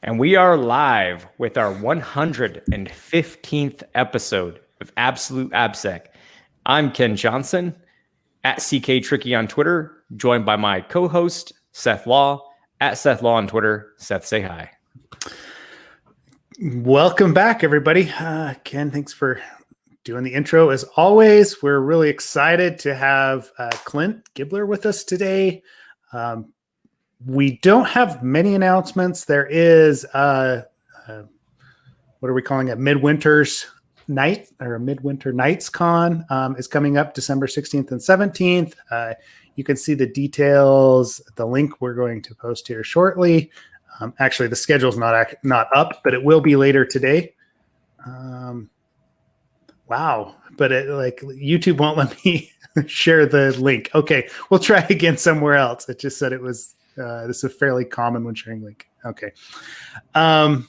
And we are live with our 115th episode of Absolute AppSec. I'm Ken Johnson at CK Tricky on Twitter, joined by my co-host, Seth Law, at Seth Law on Twitter. Seth, say hi. Welcome back, everybody. Ken, thanks for doing the intro. As always, we're really excited to have Clint Gibler with us today. We don't have many announcements. There is, what are we calling it? Midwinter's Night or Midwinter Nights Con is coming up December 16th and 17th. You can see the details, the link we're going to post here shortly. Actually, the schedule's not up, but it will be later today. Wow. But YouTube won't let me share the link. Okay. We'll try again somewhere else. It just said it was, this is fairly common when sharing link. Okay. But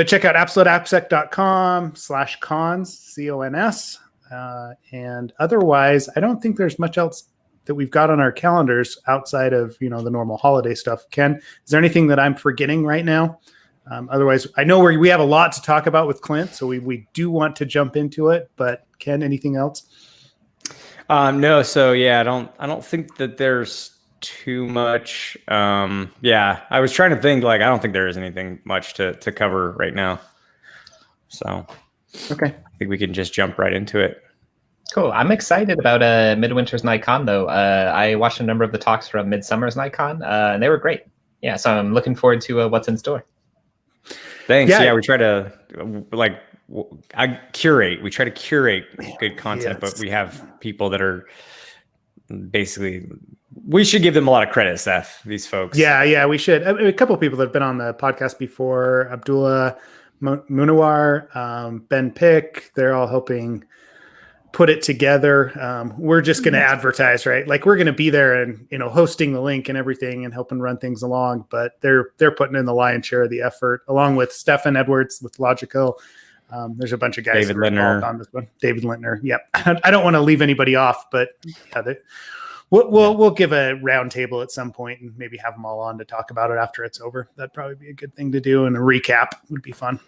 check out absoluteappsec.com/cons, CONS. And otherwise, I don't think there's much else that we've got on our calendars outside of, the normal holiday stuff. Ken, is there anything that I'm forgetting right now? Otherwise, I know we have a lot to talk about with Clint, so we do want to jump into it. But Ken, anything else? No. So yeah, I don't think that there's too much. Yeah, I was trying to think. I don't think there is anything much to cover right now. So okay, I think we can just jump right into it. Cool. I'm excited about Midwinter's NightCon, though. I watched a number of the talks from Midsummer's NightCon, and they were great. Yeah, so I'm looking forward to what's in store. Thanks. Yeah, we try to curate. We try to curate good content, yes. But we have people that are basically. We should give them a lot of credit, Seth. These folks. Yeah, we should. A couple of people that have been on the podcast before: Abdullah Munawar, Ben Pick. They're all helping put it together. We're just going to advertise, right? We're going to be there and, hosting the link and everything and helping run things along, but they're putting in the lion's share of the effort along with Stefan Edwards with Logical. There's a bunch of guys David Lintner on this one. David Lintner. Yep. I don't want to leave anybody off, but yeah, we'll give a round table at some point and maybe have them all on to talk about it after it's over. That'd probably be a good thing to do. And a recap would be fun.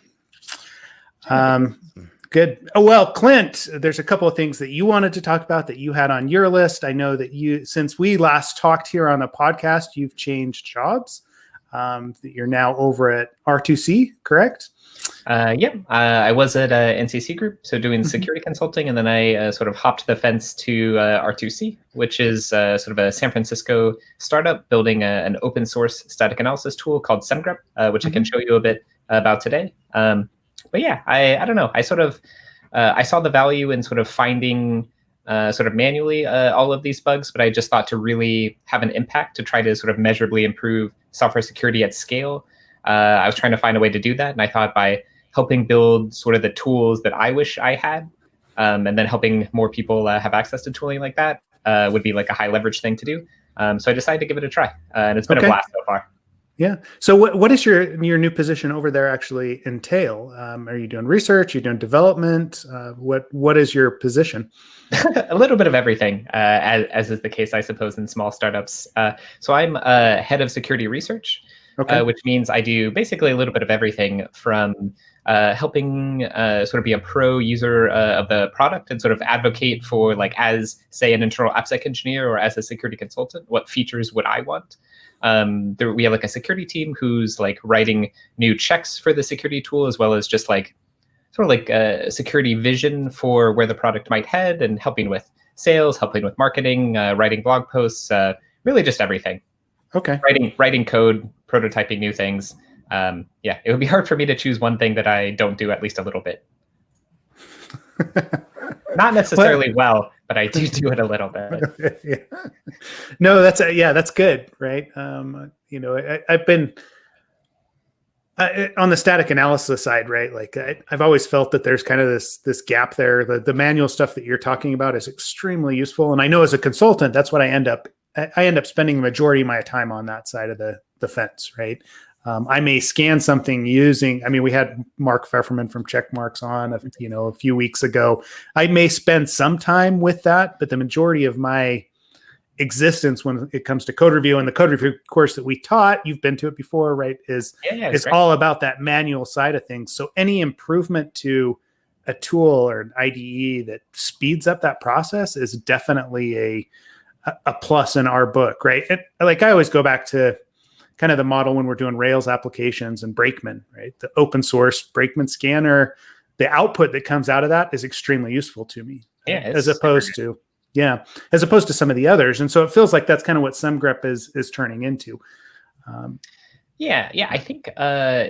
Good. Oh, well, Clint, there's a couple of things that you wanted to talk about that you had on your list. I know that since we last talked here on the podcast, you've changed jobs. That you're now over at R2C, correct? Yeah. I was at NCC Group, so doing security consulting, and then I sort of hopped the fence to R2C, which is sort of a San Francisco startup building an open source static analysis tool called Semgrep, which I can show you a bit about today. But yeah, I don't know. I sort of I saw the value in sort of finding sort of manually all of these bugs, but I just thought to really have an impact to try to sort of measurably improve software security at scale. I was trying to find a way to do that, and I thought by helping build sort of the tools that I wish I had, and then helping more people have access to tooling like that would be a high leverage thing to do. So I decided to give it a try, and it's been a blast so far. Yeah. So what does your new position over there actually entail? Are you doing research? Are you doing development? What is your position? A little bit of everything, as is the case, I suppose, in small startups. So I'm head of security research, which means I do basically a little bit of everything from helping sort of be a pro user of the product and sort of advocate for, as, say, an internal AppSec engineer or as a security consultant, what features would I want? We have a security team who's writing new checks for the security tool, as well as just sort of a security vision for where the product might head, and helping with sales, helping with marketing, writing blog posts, really just everything. Okay. Writing code, prototyping new things. Yeah, it would be hard for me to choose one thing that I don't do at least a little bit. Not necessarily well, but I do it a little bit. Yeah. No, that's good, right? I've been on the static analysis side, right? I've always felt that there's kind of this gap there. The manual stuff that you're talking about is extremely useful, and I know as a consultant, that's what I end up spending the majority of my time on that side of the fence, right? I may scan something using, we had Mark Pfefferman from Checkmarks on, a few weeks ago. I may spend some time with that, but the majority of my existence when it comes to code review. And the code review course that we taught, you've been to it before, right? Is all about that manual side of things. So any improvement to a tool or an IDE that speeds up that process is definitely a plus in our book, right? And like I always go back to kind of the model when we're doing Rails applications and Brakeman, right? The open source Brakeman scanner, the output that comes out of that is extremely usul to me. Yeah, as opposed to some of the others. And so it feels like that's kind of what Semgrep is turning into. I think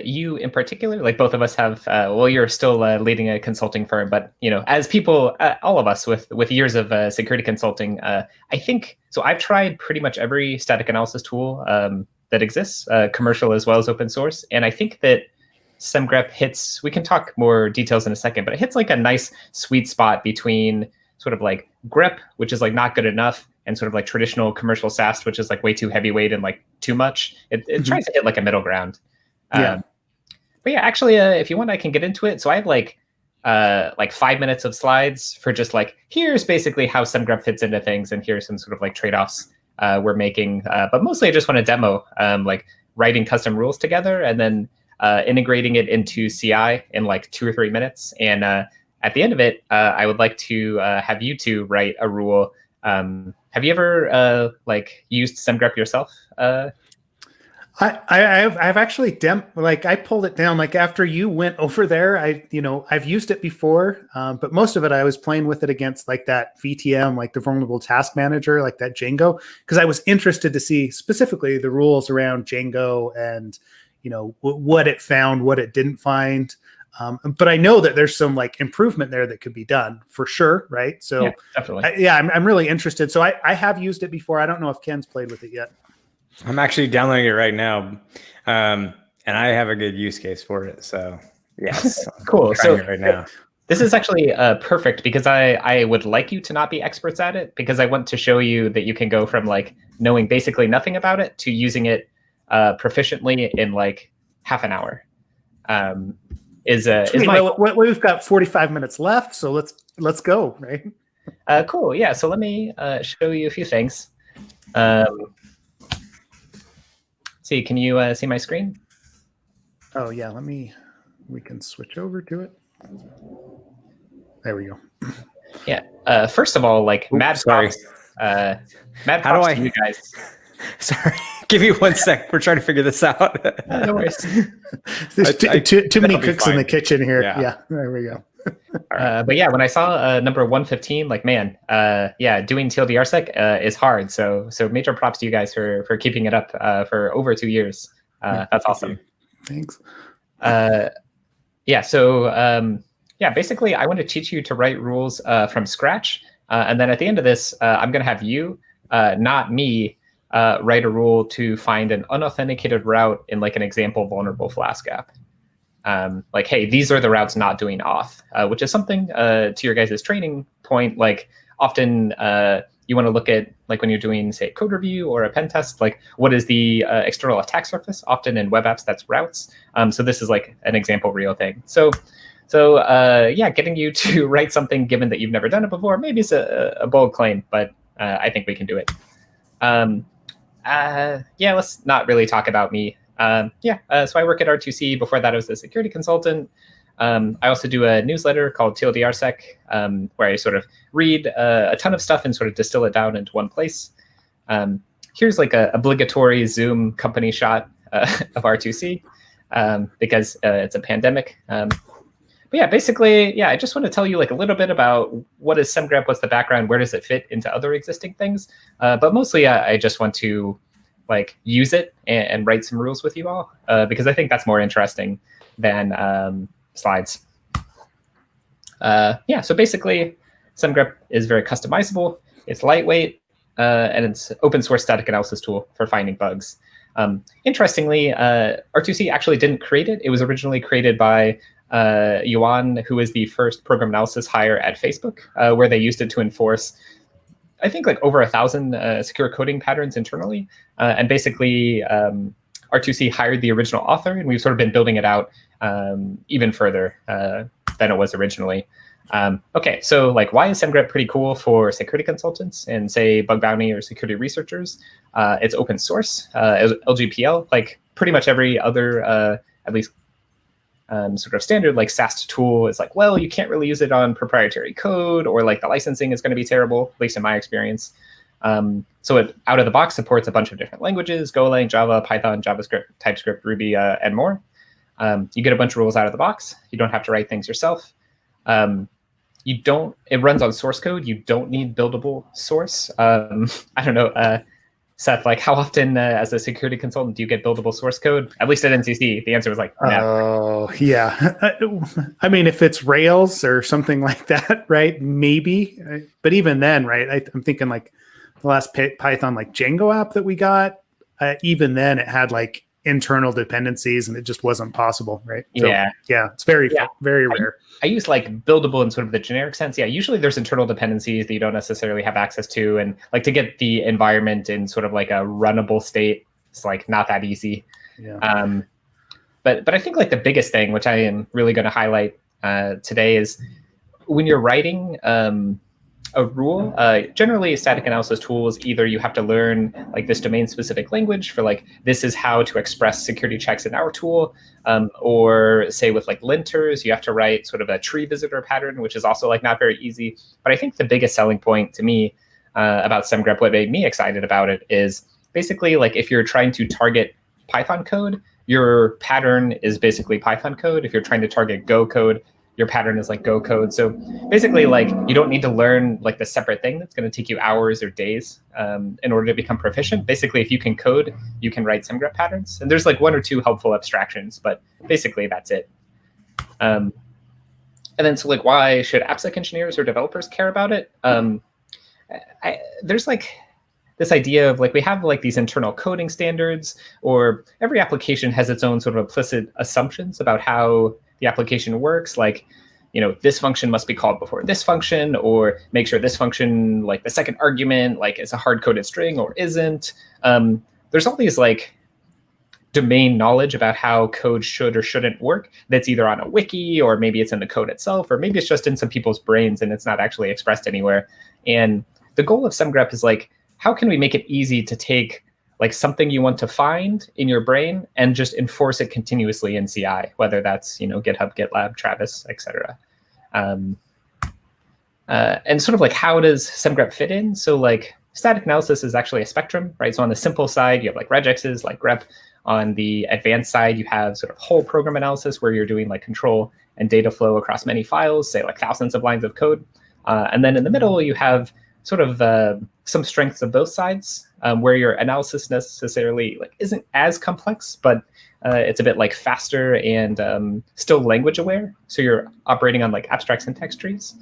you in particular, like both of us have, you're still leading a consulting firm, but as people, all of us with years of security consulting, I think, so I've tried pretty much every static analysis tool that exists, commercial as well as open source. And I think that Semgrep hits, we can talk more details in a second, but it hits like a nice sweet spot between sort of like grep, which is like not good enough, and sort of like traditional commercial SAST, which is like way too heavyweight and like too much. It tries to hit like a middle ground. But yeah, actually, if you want, I can get into it. So I have like 5 minutes of slides for just like, here's basically how Semgrep fits into things, and here's some sort of like trade-offs we're making. But mostly I just want to demo like writing custom rules together and then integrating it into CI in like 2 or 3 minutes. And at the end of it, I would like to have you two write a rule. Have you ever like used Semgrep yourself? I've actually I pulled it down like after you went over there. I've used it before, but most of it I was playing with it against like that VTM, like the vulnerable task manager, like that Django, because I was interested to see specifically the rules around Django and what it found, what it didn't find. But I know that there's some like improvement there that could be done for sure, right? So yeah, definitely. I'm really interested. So I have used it before. I don't know if Ken's played with it yet. I'm actually downloading it right now, and I have a good use case for it. So yes, cool. So right now, this is actually perfect because I would like you to not be experts at it, because I want to show you that you can go from like knowing basically nothing about it to using it proficiently in like half an hour. We've got 45 minutes left, so let's go, right? Cool. Yeah. So let me show you a few things. See, can you see my screen? Oh yeah, we can switch over to it. There we go. Yeah. First of all, like mad props to you guys. Sorry, give me 1 sec. We're trying to figure this out. No worries. There's too many cooks in the kitchen here. Yeah, there we go. But yeah, when I saw number 115, like, man, doing TLDRSec is hard. So major props to you guys for keeping it up for over 2 years. That's awesome. Thanks. Basically, I want to teach you to write rules from scratch. And then at the end of this, I'm going to have you, not me, write a rule to find an unauthenticated route in like an example vulnerable Flask app. Like, hey, these are the routes not doing auth, which is something to your guys' training point. Like often you want to look at, like when you're doing, say, code review or a pen test, like what is the external attack surface? Often in web apps, that's routes. So this is like an example real thing. So getting you to write something given that you've never done it before, maybe it's a bold claim, but I think we can do it. Let's not really talk about me. So I work at R2C. Before that, I was a security consultant. I also do a newsletter called TLDRSec, where I sort of read a ton of stuff and sort of distill it down into one place. Here's like a obligatory Zoom company shot of R2C because it's a pandemic. Basically, I just want to tell you like a little bit about what is Semgrep, what's the background, where does it fit into other existing things. But mostly, I just want to like use it and write some rules with you all because I think that's more interesting than slides. So basically, Semgrep is very customizable. It's lightweight, and it's open source static analysis tool for finding bugs. Interestingly, R2C actually didn't create it. It was originally created by Yuan, who was the first program analysis hire at Facebook, where they used it to enforce, I think, like over 1,000 secure coding patterns internally. And basically, R2C hired the original author, and we've sort of been building it out even further than it was originally. Okay, so like, why is Semgrep pretty cool for security consultants and say bug bounty or security researchers? It's open source, LGPL, like pretty much every other, at least sort of standard like SAST tool is like, well, you can't really use it on proprietary code, or like the licensing is going to be terrible, at least in my experience. So it out of the box supports a bunch of different languages: Golang, Java, Python, JavaScript, TypeScript, Ruby, and more. You get a bunch of rules out of the box. You don't have to write things yourself. It runs on source code. You don't need buildable source. I don't know, Seth, like how often as a security consultant do you get buildable source code? At least at NCC, the answer was like, no. Oh, yeah. I mean, if it's Rails or something like that, right? Maybe. But even then, right, I'm thinking like the last Python like Django app that we got, even then it had like internal dependencies and it just wasn't possible, right? So, yeah, it's very rare. I use like buildable in sort of the generic sense. Yeah, usually there's internal dependencies that you don't necessarily have access to, and like to get the environment in sort of like a runnable state, it's like not that easy. Yeah. But I think like the biggest thing, which I am really going to highlight today, is when you're writing a rule, generally static analysis tools, either you have to learn like this domain specific language for like, this is how to express security checks in our tool, or say with like linters, you have to write sort of a tree visitor pattern, which is also like not very easy. But I think the biggest selling point to me about Semgrep, what made me excited about it, is basically like if you're trying to target Python code, your pattern is basically Python code. If you're trying to target Go code, your pattern is like Go code. So basically, like, you don't need to learn like the separate thing that's going to take you hours or days in order to become proficient. Basically, if you can code, you can write Semgrep patterns. And there's like one or two helpful abstractions, but basically that's it. And then so like, why should AppSec engineers or developers care about it? There's like this idea of like, we have like these internal coding standards, or every application has its own sort of implicit assumptions about how the application works. Like, you know, this function must be called before this function, or make sure this function, like the second argument, like is a hard-coded string or isn't. There's all these like domain knowledge about how code should or shouldn't work that's either on a wiki, or maybe it's in the code itself, or maybe it's just in some people's brains and it's not actually expressed anywhere. And the goal of Semgrep is like, how can we make it easy to take like something you want to find in your brain and just enforce it continuously in CI, whether that's, you know, GitHub, GitLab, Travis, etc. And sort of like, how does Semgrep fit in? So like, static analysis is actually a spectrum, right? So on the simple side, you have like regexes, like grep. On the advanced side, you have sort of whole program analysis, where you're doing like control and data flow across many files, say like thousands of lines of code. And then in the middle, you have sort of some strengths of both sides, where your analysis necessarily like isn't as complex, but it's a bit like faster and still language aware. So you're operating on like abstract syntax trees.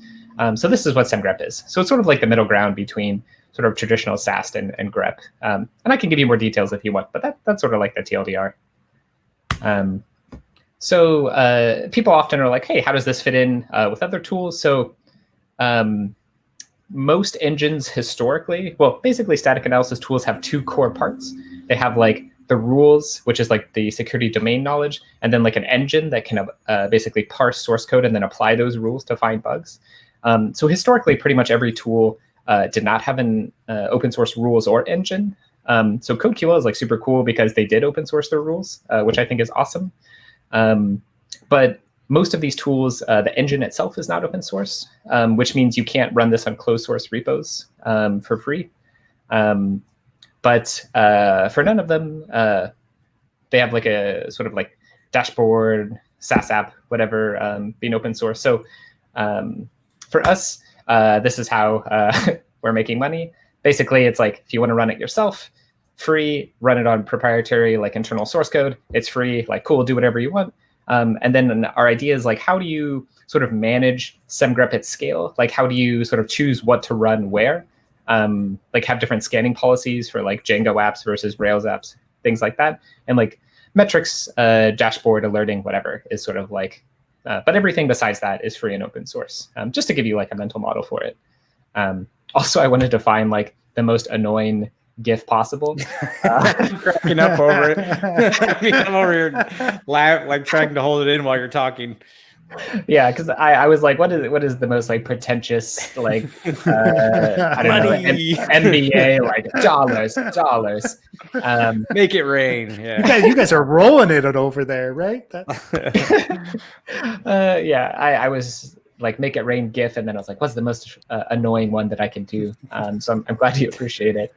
So this is what Semgrep is. So it's sort of like the middle ground between sort of traditional SAST and grep. And I can give you more details if you want, but that's sort of like the TLDR. So people often are like, hey, how does this fit in with other tools? So most engines historically, well, basically static analysis tools have two core parts. They have like the rules, which is like the security domain knowledge, and then like an engine that can basically parse source code and then apply those rules to find bugs. So historically, pretty much every tool did not have an open source rules or engine. So CodeQL is like super cool because they did open source their rules, which I think is awesome. But most of these tools, the engine itself is not open source, which means you can't run this on closed source repos for free. But for none of them, they have like a sort of like dashboard, SaaS app, whatever, being open source. So for us, this is how we're making money. Basically, it's like, if you want to run it yourself, free, run it on proprietary like internal source code, it's free, like cool, do whatever you want. And then our idea is like, how do you sort of manage Semgrep at scale? Like, how do you sort of choose what to run where? Like have different scanning policies for like Django apps versus Rails apps, things like that. And like metrics, dashboard, alerting, whatever is sort of like, but everything besides that is free and open source, just to give you like a mental model for it. Also, I wanted to find like the most annoying GIF possible. Cracking up over it. I'm over here like trying to hold it in while you're talking. Yeah, because I was like, what is the most like pretentious like I don't know Money. MBA like dollars. Make it rain. Yeah. You guys are rolling it over there, right? Yeah, I was like make it rain GIF, and then I was like, what's the most annoying one that I can do? So I'm glad you appreciate it.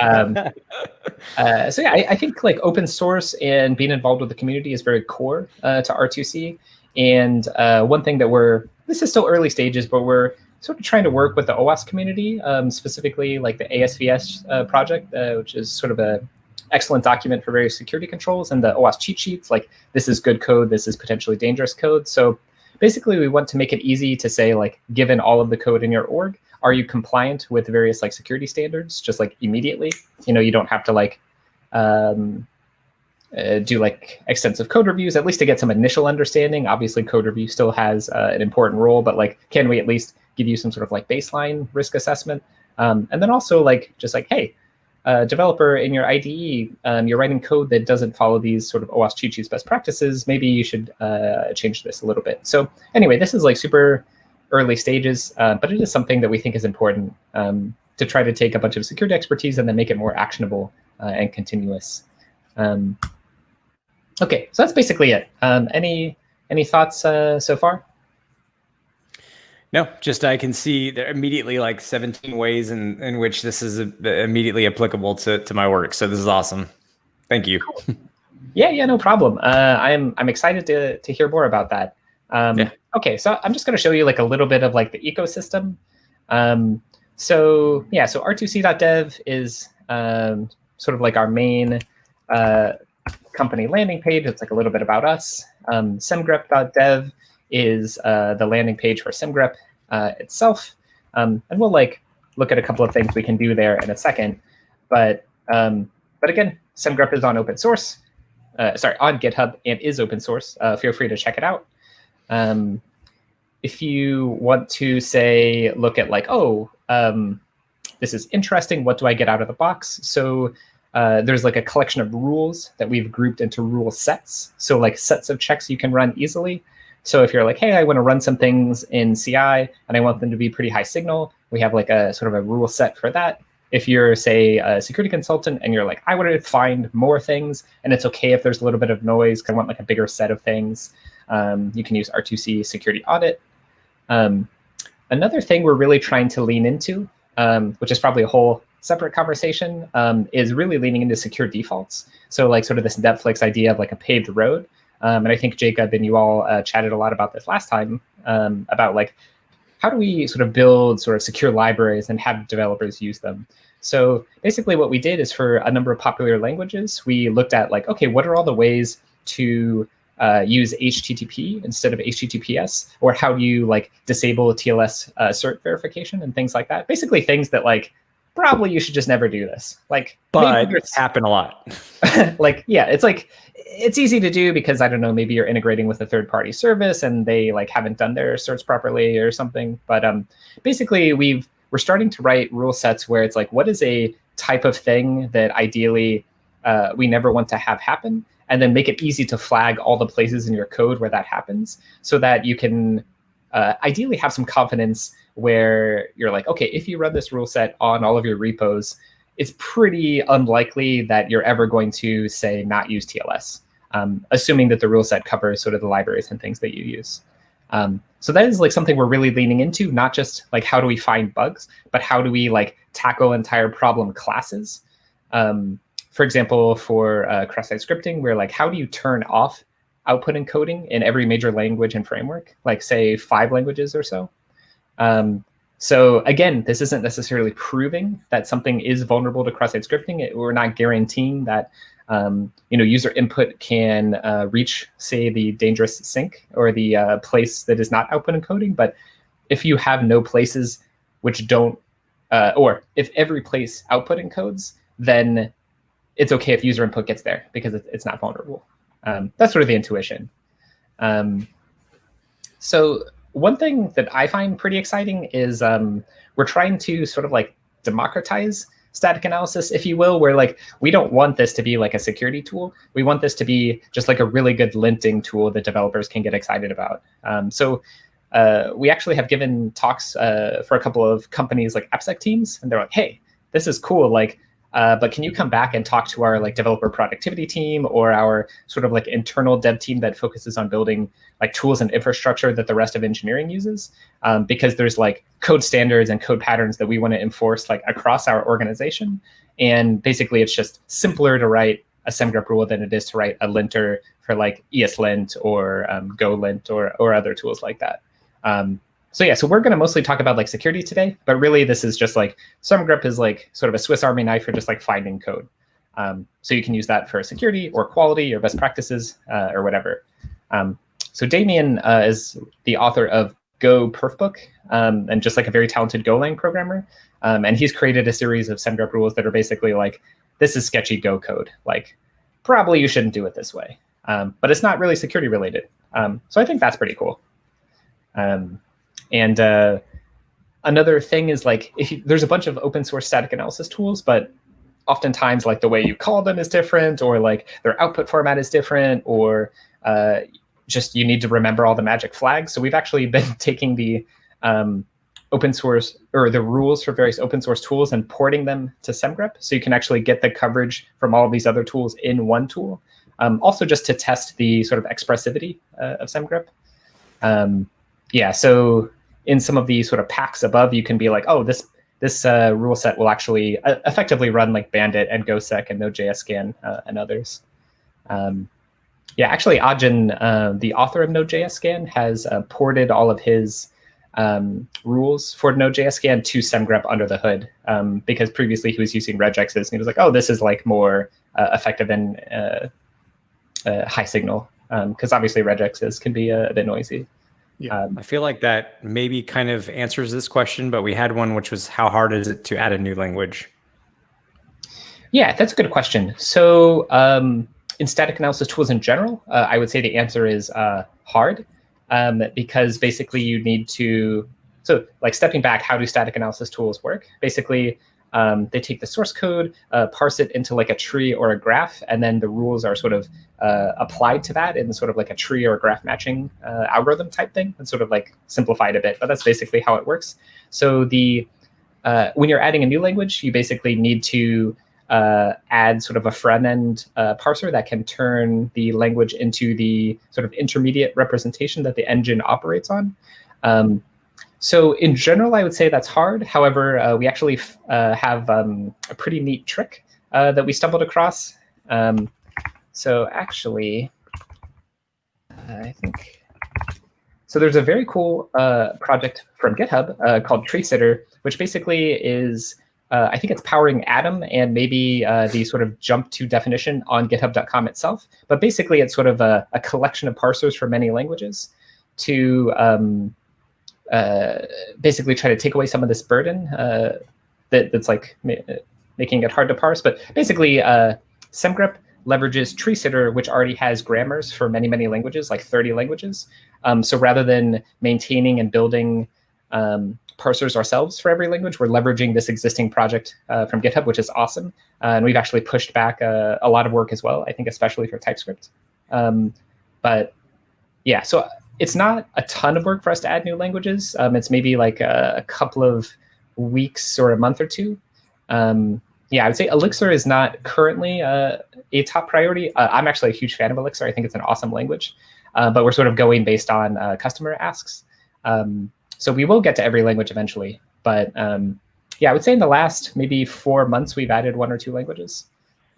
So yeah, I think like open source and being involved with the community is very core to R2C. And one thing that this is still early stages, but we're sort of trying to work with the OWASP community, specifically like the ASVS project, which is sort of a excellent document for various security controls, and the OWASP cheat sheets, like this is good code, this is potentially dangerous code. So basically we want to make it easy to say, like, given all of the code in your org, are you compliant with various like security standards just like immediately? You don't have to like do like extensive code reviews, at least to get some initial understanding. Obviously code review still has an important role, but like, can we at least give you some sort of like baseline risk assessment? And then also like, just like, hey, developer in your IDE, you're writing code that doesn't follow these sort of OWASP cheat sheets best practices. Maybe you should change this a little bit. So anyway, this is like super early stages, but it is something that we think is important to try to take a bunch of security expertise and then make it more actionable and continuous. Okay, so that's basically it. Any thoughts so far? No, just I can see there immediately like 17 ways in which this is immediately applicable to my work. So this is awesome. Thank you. Yeah, no problem. I'm excited to hear more about that. Yeah. Okay, so I'm just going to show you like a little bit of like the ecosystem. So r2c.dev is sort of like our main company landing page. It's like a little bit about us. Semgrep.dev is the landing page for Semgrep itself. And we'll like look at a couple of things we can do there in a second. But again, Semgrep is on open source. On GitHub and is open source. Feel free to check it out. If you want to say, look at like, this is interesting, what do I get out of the box? So there's like a collection of rules that we've grouped into rule sets. So like sets of checks you can run easily. So if you're like, hey, I want to run some things in CI and I want them to be pretty high signal, we have like a sort of a rule set for that. If you're, say, a security consultant and you're like, I want to find more things, and it's okay if there's a little bit of noise, because I want like a bigger set of things, you can use R2C Security Audit. Another thing we're really trying to lean into, which is probably a whole separate conversation, is really leaning into secure defaults. So like sort of this Netflix idea of like a paved road. And I think Jacob and you all chatted a lot about this last time, about like, how do we sort of build sort of secure libraries and have developers use them? So basically what we did is, for a number of popular languages, we looked at like, okay, what are all the ways to use HTTP instead of HTTPS? Or how do you like disable TLS cert verification and things like that? Basically things that like, probably you should just never do this. Like, but it's happen a lot. Like, yeah, it's like, it's easy to do because, I don't know, maybe you're integrating with a third-party service and they like haven't done their certs properly or something. But basically we're starting to write rule sets where it's like, what is a type of thing that ideally we never want to have happen, and then make it easy to flag all the places in your code where that happens, so that you can ideally have some confidence where you're like, okay, if you run this rule set on all of your repos, it's pretty unlikely that you're ever going to, say, not use TLS, assuming that the rule set covers sort of the libraries and things that you use. So that is like something we're really leaning into, not just like how do we find bugs, but how do we like tackle entire problem classes. For example, for cross-site scripting, we're like, how do you turn off output encoding in every major language and framework, like say 5 languages or so? So again, this isn't necessarily proving that something is vulnerable to cross-site scripting. We're not guaranteeing that user input can reach, say, the dangerous sink or the place that is not output encoding. But if you have no places which don't, or if every place output encodes, then it's okay if user input gets there because it's not vulnerable. That's sort of the intuition. So one thing that I find pretty exciting is we're trying to sort of like democratize static analysis, if you will, where like we don't want this to be like a security tool. We want this to be just like a really good linting tool that developers can get excited about. So we actually have given talks for a couple of companies like AppSec teams, and they're like, hey, this is cool. Like, but can you come back and talk to our like developer productivity team or our sort of like internal dev team that focuses on building like tools and infrastructure that the rest of engineering uses? Because there's like code standards and code patterns that we want to enforce like across our organization. And basically it's just simpler to write a Semgrep rule than it is to write a linter for like ESLint or GoLint or other tools like that. So we're going to mostly talk about like security today, but really this is just like Semgrep is like sort of a Swiss Army knife for just like finding code. So you can use that for security or quality or best practices or whatever. So Damien is the author of Go Perfbook and just like a very talented Golang programmer. And he's created a series of Semgrep rules that are basically like, this is sketchy Go code. Like probably you shouldn't do it this way, but it's not really security related. So I think that's pretty cool. And another thing is like, there's a bunch of open source static analysis tools, but oftentimes like the way you call them is different, or like their output format is different, or just you need to remember all the magic flags. So we've actually been taking the open source or the rules for various open source tools and porting them to Semgrep. So you can actually get the coverage from all of these other tools in one tool. Also just to test the sort of expressivity of Semgrep. So in some of the sort of packs above, you can be like, oh, this rule set will actually effectively run like Bandit and GoSec and Node.js Scan and others. Actually, Ajin, the author of Node.js Scan, has ported all of his rules for Node.js Scan to Semgrep under the hood, because previously he was using regexes, and he was like, oh, this is like more effective in high signal, because obviously regexes can be a bit noisy. Yeah, I feel like that maybe kind of answers this question, but we had one which was, how hard is it to add a new language? Yeah, that's a good question. So in static analysis tools in general, I would say the answer is hard, because basically you need to, so like stepping back, how do static analysis tools work? Basically, they take the source code, parse it into like a tree or a graph, and then the rules are sort of applied to that in sort of like a tree or graph matching algorithm type thing. It's sort of like simplified a bit, but that's basically how it works. So when you're adding a new language, you basically need to add sort of a front end parser that can turn the language into the sort of intermediate representation that the engine operates on. So in general, I would say that's hard. However, we actually have a pretty neat trick that we stumbled across. So actually, I think, so there's a very cool project from GitHub called Tree Sitter, which basically is, I think it's powering Atom and maybe the sort of jump to definition on github.com itself. But basically, it's sort of a collection of parsers for many languages to basically try to take away some of this burden that's like making it hard to parse. But basically, Semgrep leverages Tree Sitter, which already has grammars for many, many languages, like 30 languages. So rather than maintaining and building parsers ourselves for every language, we're leveraging this existing project from GitHub, which is awesome. And we've actually pushed back a lot of work as well, I think, especially for TypeScript. But yeah, so it's not a ton of work for us to add new languages. It's maybe like a couple of weeks or a month or two. I would say Elixir is not currently a top priority. I'm actually a huge fan of Elixir. I think it's an awesome language, but we're sort of going based on customer asks. So we will get to every language eventually. But I would say in the last maybe 4 months, we've added 1 or 2 languages.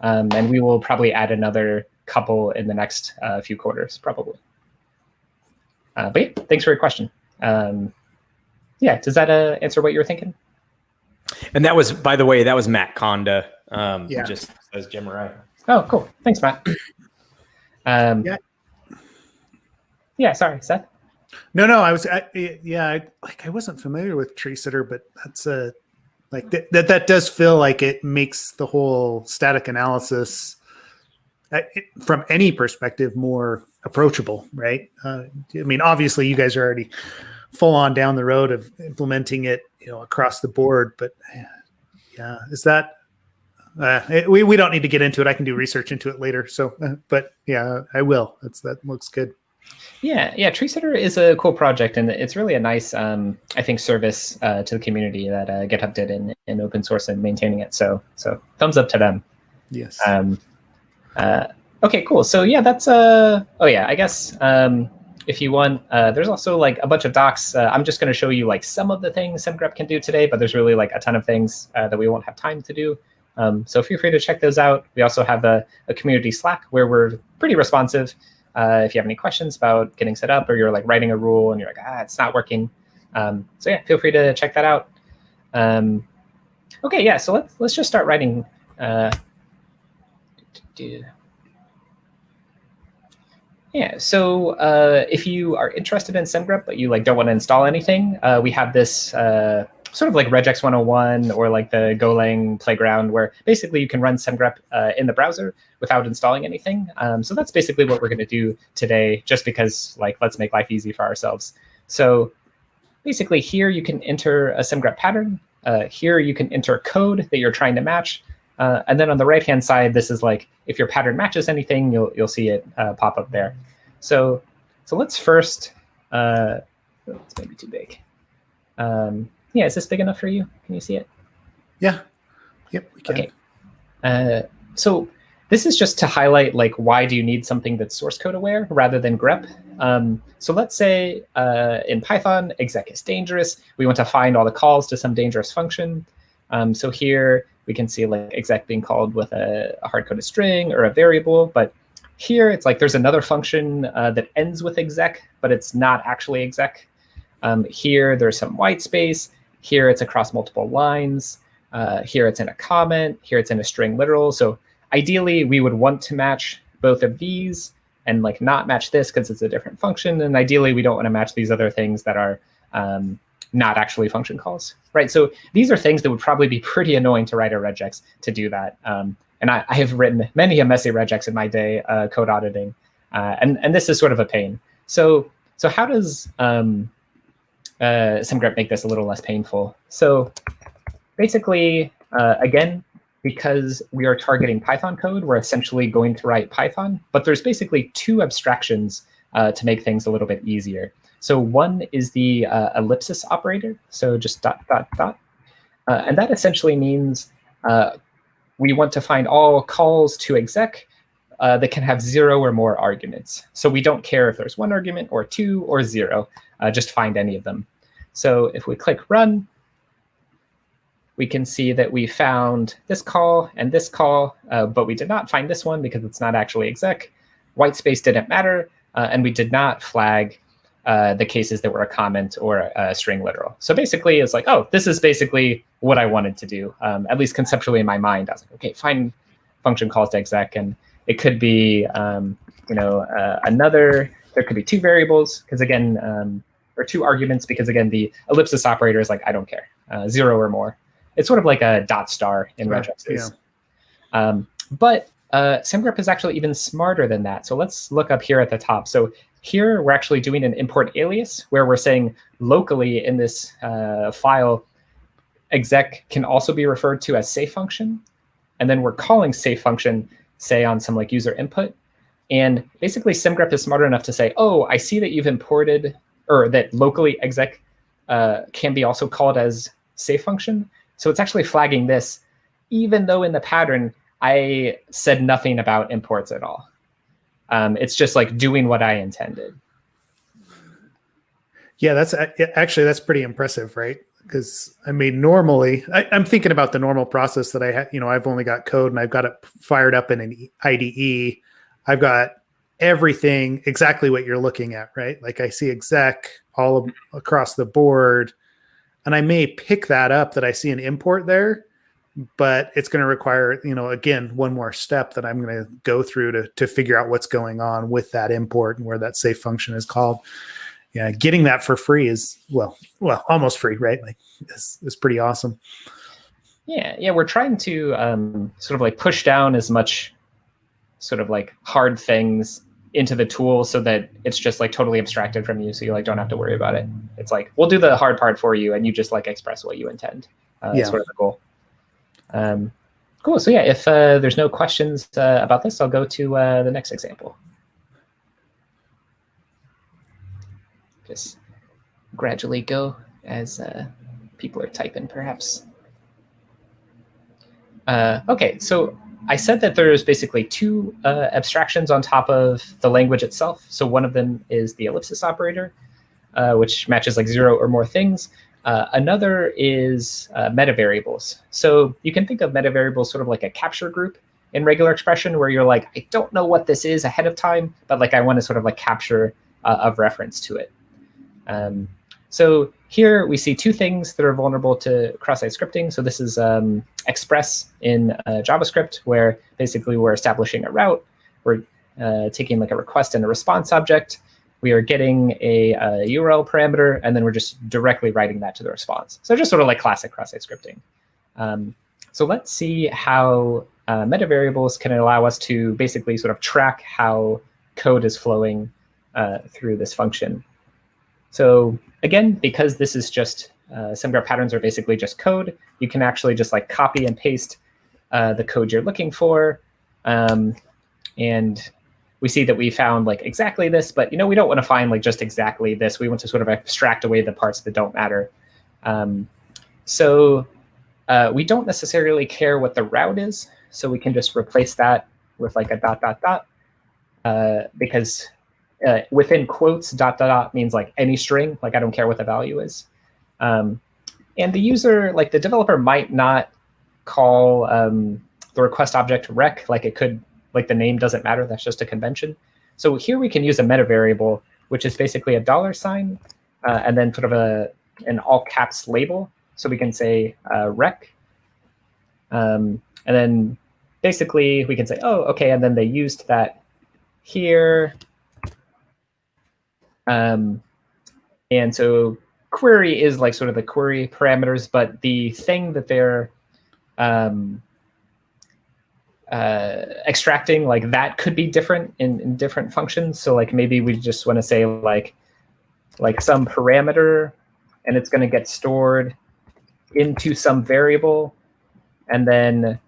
And we will probably add another couple in the next few quarters, probably. But yeah, thanks for your question. Does that answer what you were thinking? And that was, by the way, that was Matt Conda. Just as Jim Murray. Oh, cool. Thanks, Matt. Sorry, Seth. No, I wasn't familiar with Tree Sitter, but that's that does feel like it makes the whole static analysis from any perspective more approachable, right? I mean, obviously, you guys are already full on down the road of implementing it, across the board. But yeah, is that We don't need to get into it. I can do research into it later. So, but yeah, I will. That looks good. Yeah. Tree Sitter is a cool project, and it's really a nice, I think, service to the community that GitHub did in open source and maintaining it. So thumbs up to them. Yes. Okay, cool. So yeah, that's I guess if you want, there's also like a bunch of docs. I'm just going to show you like some of the things Semgrep can do today, but there's really like a ton of things that we won't have time to do. So feel free to check those out. We also have a community Slack where we're pretty responsive. If you have any questions about getting set up, or you're like writing a rule and you're like, it's not working. So yeah, feel free to check that out. Okay, yeah. So let's just start writing. Yeah, so if you are interested in Semgrep, but you like don't want to install anything, we have this sort of like regex 101 or like the Golang playground where basically you can run Semgrep in the browser without installing anything. So that's basically what we're going to do today, just because like let's make life easy for ourselves. So basically here you can enter a Semgrep pattern. Here you can enter code that you're trying to match. And then on the right-hand side, this is like, if your pattern matches anything, you'll see it pop up there. So let's first, it's maybe too big. Yeah, is this big enough for you? Can you see it? Yeah. Yep, we can. Okay. So this is just to highlight, like, why do you need something that's source code aware rather than grep? So let's say in Python, exec is dangerous. We want to find all the calls to some dangerous function. So here we can see like exec being called with a hard-coded string or a variable, but here it's like there's another function that ends with exec, but it's not actually exec. Here there's some white space. Here it's across multiple lines. Here it's in a comment. Here it's in a string literal. So ideally we would want to match both of these and like not match this because it's a different function. And ideally we don't want to match these other things that are not actually function calls, right? So these are things that would probably be pretty annoying to write a regex to do that. And I have written many a messy regex in my day code auditing, and this is sort of a pain. So how does Semgrep make this a little less painful? So basically, again, because we are targeting Python code, we're essentially going to write Python, but there's basically two abstractions to make things a little bit easier. So one is the ellipsis operator, so just ... And that essentially means we want to find all calls to exec that can have 0 or more arguments. So we don't care if there's 1 argument or 2 or 0, just find any of them. So if we click run, we can see that we found this call and this call, but we did not find this one because it's not actually exec. White space didn't matter, and we did not flag the cases that were a comment or a string literal. So basically it's like, oh, this is basically what I wanted to do. At least conceptually in my mind, I was like, okay, find function calls to exec. And it could be, there could be 2 variables, because again, or 2 arguments, because again, the ellipsis operator is like, I don't care, 0 or more. It's sort of like a dot star in regexes. Yeah. But Semgrep is actually even smarter than that. So let's look up here at the top. So here we're actually doing an import alias where we're saying locally in this file, exec can also be referred to as safe function. And then we're calling safe function, say on some like user input. And basically Semgrep is smart enough to say, oh, I see that you've imported, or that locally exec can be also called as safe function. So it's actually flagging this, even though in the pattern, I said nothing about imports at all. It's just like doing what I intended. Yeah, that's pretty impressive, right? Because I mean, normally I'm thinking about the normal process that I have. I've only got code and I've got it fired up in an IDE. I've got everything exactly what you're looking at, right? Like I see exec all across the board, and I may pick that up that I see an import there. But it's going to require, again, one more step that I'm going to go through to figure out what's going on with that import and where that safe function is called. Yeah, getting that for free is, well, almost free, right? Like, it's pretty awesome. Yeah, we're trying to sort of like push down as much sort of like hard things into the tool so that it's just like totally abstracted from you, so you like don't have to worry about it. It's like, we'll do the hard part for you, and you just like express what you intend. That's sort of the goal. Cool. So yeah, if there's no questions about this, I'll go to the next example. Just gradually go as people are typing, perhaps. Okay, so I said that there's basically two abstractions on top of the language itself. So one of them is the ellipsis operator, which matches like 0 or more things. Another is metavariables. So you can think of metavariables sort of like a capture group in regular expression, where you're like, I don't know what this is ahead of time, but like I want to sort of like capture of reference to it. So here we see two things that are vulnerable to cross-site scripting. So this is express in JavaScript, where basically we're establishing a route. We're taking like a request and a response object. We are getting a URL parameter, and then we're just directly writing that to the response. So just sort of like classic cross-site scripting. So let's see how metavariables can allow us to basically sort of track how code is flowing through this function. So again, because this is just Semgrep patterns are basically just code, you can actually just like copy and paste the code you're looking for. And we see that we found like exactly this, but we don't want to find like just exactly this. We want to sort of abstract away the parts that don't matter. So we don't necessarily care what the route is. So we can just replace that with like a ... Because within quotes, ... means like any string, like I don't care what the value is. And the user, like the developer might not call the request object rec, like it could, like the name doesn't matter, that's just a convention. So here we can use a meta variable, which is basically a $, and then sort of an all caps label. So we can say rec. And then basically we can say, oh, okay, and then they used that here. And so query is like sort of the query parameters, but the thing that they're extracting, like that could be different in different functions. So like maybe we just want to say like some parameter, and it's going to get stored into some variable, and then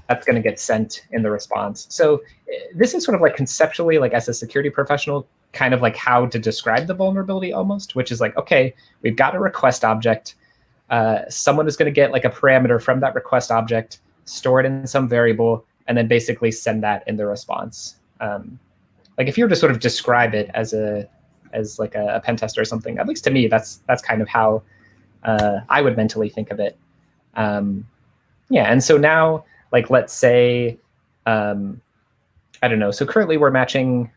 that's going to get sent in the response. So this is sort of like conceptually, like as a security professional, kind of like how to describe the vulnerability almost, which is like, okay, we've got a request object. Someone is going to get like a parameter from that request object, store it in some variable, and then basically send that in the response. Like if you were to sort of describe it as like a pen tester or something, at least to me, that's kind of how I would mentally think of it. Yeah, and so now, like let's say, I don't know. So currently we're matching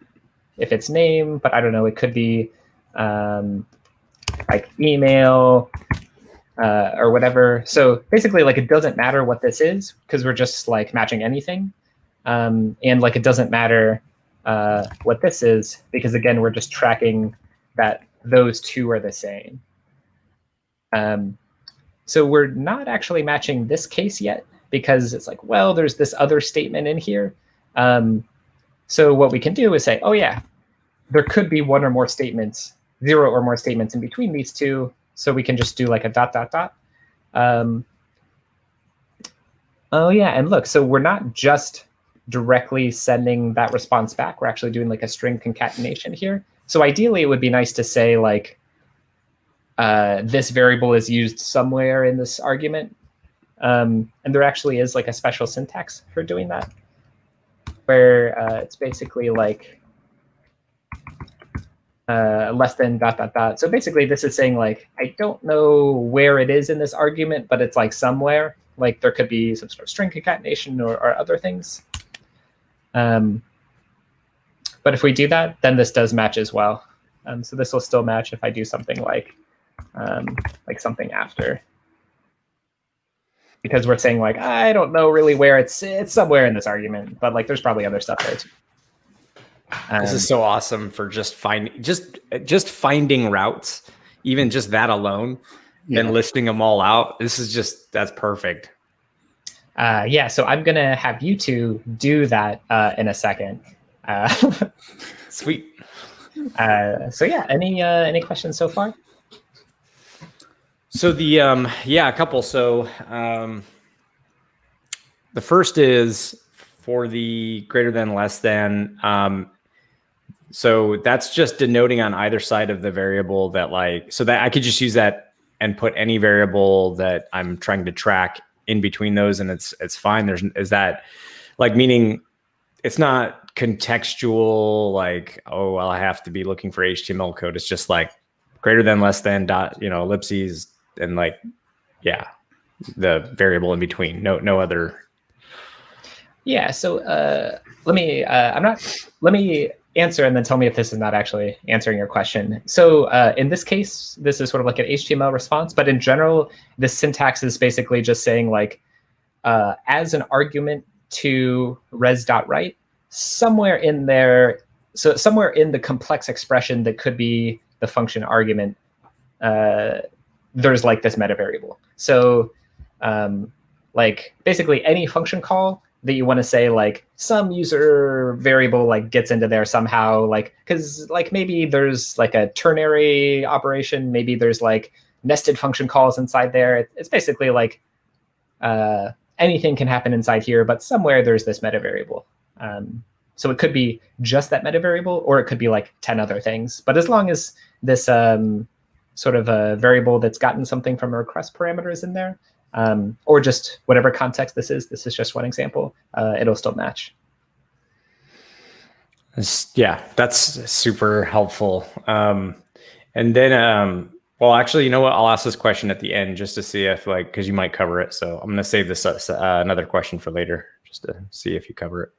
if it's name, but I don't know, it could be like email or whatever. So basically, like it doesn't matter what this is because we're just like matching anything. And like it doesn't matter what this is because again, we're just tracking that those two are the same. So we're not actually matching this case yet because it's like, well, there's this other statement in here. So what we can do is say, oh yeah, there could be one or more statements, 0 or more statements in between these two. So we can just do like a ... Oh yeah, and look, so we're not just directly sending that response back. We're actually doing like a string concatenation here. So ideally, it would be nice to say like, this variable is used somewhere in this argument. And there actually is like a special syntax for doing that, where it's basically like less than ... So basically this is saying like, I don't know where it is in this argument, but it's like somewhere. Like there could be some sort of string concatenation or other things. But if we do that, then this does match as well. So this will still match if I do something like something after. Because we're saying like, I don't know really where it's somewhere in this argument, but like there's probably other stuff there too. This is so awesome for just finding routes, even just that alone, and listing them all out. That's perfect. Yeah, so I'm gonna have you two do that in a second. Sweet. So yeah, any questions so far? So a couple. So The first is for the greater than, less than. So that's just denoting on either side of the variable that like, so that I could just use that and put any variable that I'm trying to track in between those, and it's fine. Is that like, meaning it's not contextual, like, oh, well, I have to be looking for HTML code. It's just like greater than, less than, dot, ellipses, and like, yeah, the variable in between. No other. Yeah. So let me answer and then tell me if this is not actually answering your question. So in this case, this is sort of like an HTML response, but in general, the syntax is basically just saying like, as an argument to res.write, somewhere in there, so somewhere in the complex expression that could be the function argument, there's like this meta variable. So like basically any function call that you want to say like some user variable like gets into there somehow, like because like maybe there's like a ternary operation, maybe there's like nested function calls inside there. It's basically like anything can happen inside here, but somewhere there's this meta variable. So it could be just that meta variable, or it could be like 10 other things. But as long as this sort of a variable that's gotten something from a request parameter is in there, or just whatever context this is just one example, it'll still match. Yeah, that's super helpful. And then, well, actually, you know what? I'll ask this question at the end just to see if, like, because you might cover it. So I'm going to save this another question for later, just to see if you cover it.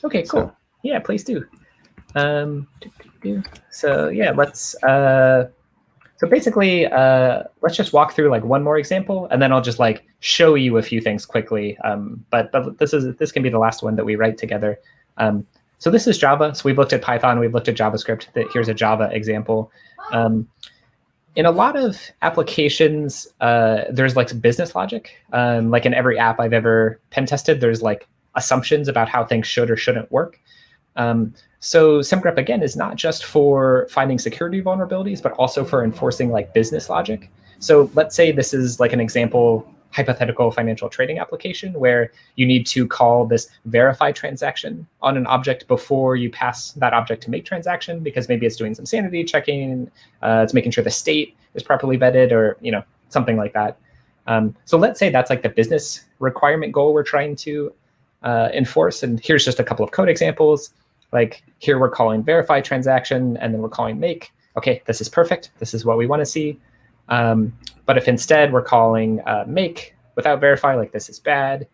Okay, cool. So, yeah, please do. So yeah, let's. So basically, let's just walk through like one more example, and then I'll just like show you a few things quickly. But this can be the last one that we write together. So this is Java. So we've looked at Python, we've looked at JavaScript. Here's a Java example. In a lot of applications, there's like business logic. Like in every app I've ever pen tested, there's like assumptions about how things should or shouldn't work. So Semgrep, again, is not just for finding security vulnerabilities, but also for enforcing like business logic. So let's say this is like an example hypothetical financial trading application where you need to call this verify transaction on an object before you pass that object to make transaction, because maybe it's doing some sanity checking, it's making sure the state is properly vetted, or something like that. So let's say that's like the business requirement goal we're trying to enforce. And here's just a couple of code examples. Like here we're calling verify transaction, and then we're calling make. Okay, this is perfect. This is what we want to see. But if instead we're calling make without verify, like this is bad.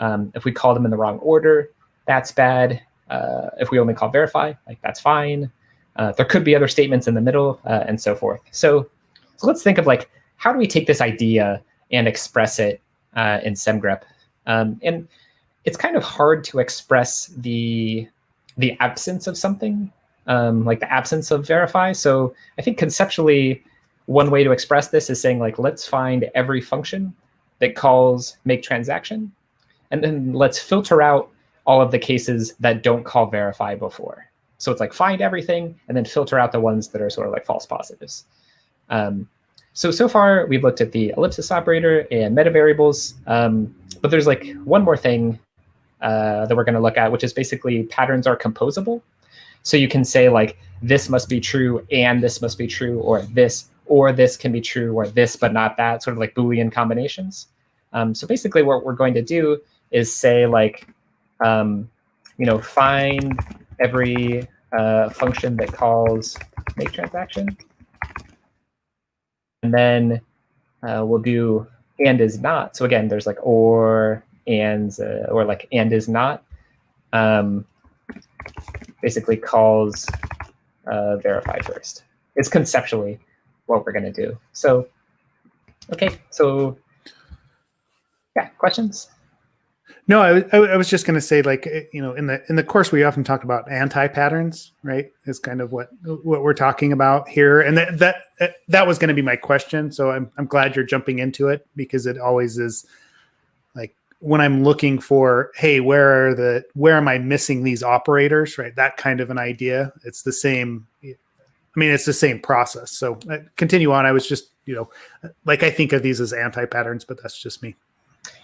If we call them in the wrong order, that's bad. If we only call verify, like that's fine. There could be other statements in the middle, and so forth. So let's think of like, how do we take this idea and express it in Semgrep? And it's kind of hard to express the absence of something, like the absence of verify. So I think conceptually, one way to express this is saying like, let's find every function that calls make transaction, and then let's filter out all of the cases that don't call verify before. So it's like find everything and then filter out the ones that are sort of like false positives. So far we've looked at the ellipsis operator and meta variables, but there's like one more thing that we're going to look at, which is basically patterns are composable. So you can say like, this must be true and this must be true, or this can be true, or this but not that, sort of like Boolean combinations. So basically what we're going to do is say like, find every function that calls make transaction. And then we'll do and is not. So again, there's like or like and is not, basically calls verify first. It's conceptually what we're going to do. So, okay, so yeah, questions? No, I was just going to say, like, in the course we often talk about anti-patterns, right? Is kind of what we're talking about here, and that was going to be my question. So I'm glad you're jumping into it, because it always is like, when I'm looking for, hey, where am I missing these operators, right? That kind of an idea. It's the same. I mean, it's the same process. So continue on. I was just, like, I think of these as anti-patterns, but that's just me.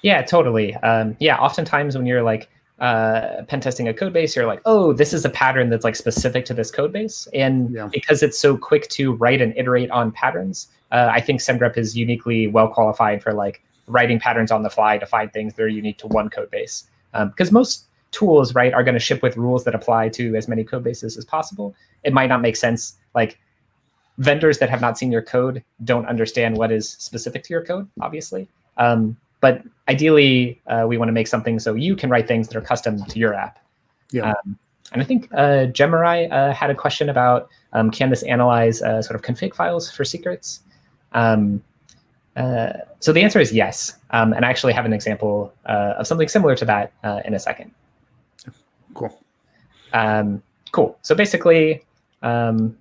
Yeah, totally. Oftentimes when you're like pen testing a code base, you're like, oh, this is a pattern that's like specific to this code base. And because it's so quick to write and iterate on patterns, I think Semgrep is uniquely well qualified for like writing patterns on the fly to find things that are unique to one code base. Because most tools, right, are going to ship with rules that apply to as many code bases as possible. It might not make sense. Like vendors that have not seen your code don't understand what is specific to your code, obviously. But ideally, we want to make something so you can write things that are custom to your app. Yeah. And I think Gemurai had a question about, can this analyze sort of config files for secrets? So the answer is yes. And I actually have an example of something similar to that in a second. Cool. Cool. So basically, how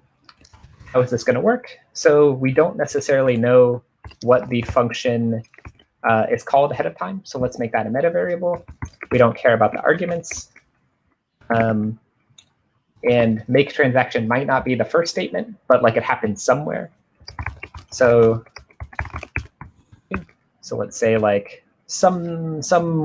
is this going to work? So we don't necessarily know what the function is called ahead of time. So let's make that a meta variable. We don't care about the arguments. And make transaction might not be the first statement, but like it happened somewhere. So let's say like some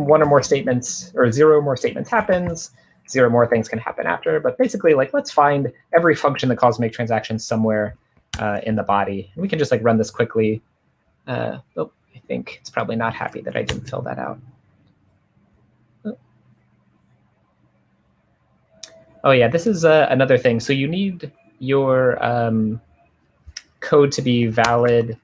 one or more statements or zero more statements happens, zero more things can happen after. But basically, like let's find every function that calls make transactions somewhere in the body. And we can just like run this quickly. I think it's probably not happy that I didn't fill that out. Oh yeah, this is another thing. So you need your code to be valid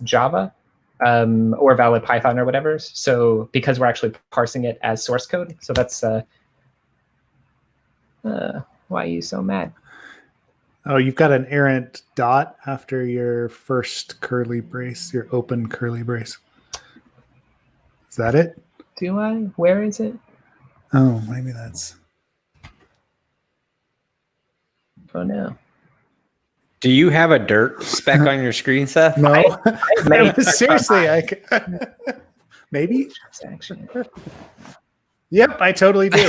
Java or valid Python or whatever. So because we're actually parsing it as source code. So that's why are you so mad? Oh, you've got an errant dot after your first curly brace, your open curly brace. Is that it? Do I? Where is it? Oh, maybe that's... Oh, no. Do you have a dirt speck on your screen, Seth? No. Seriously, maybe? Yep, I totally do.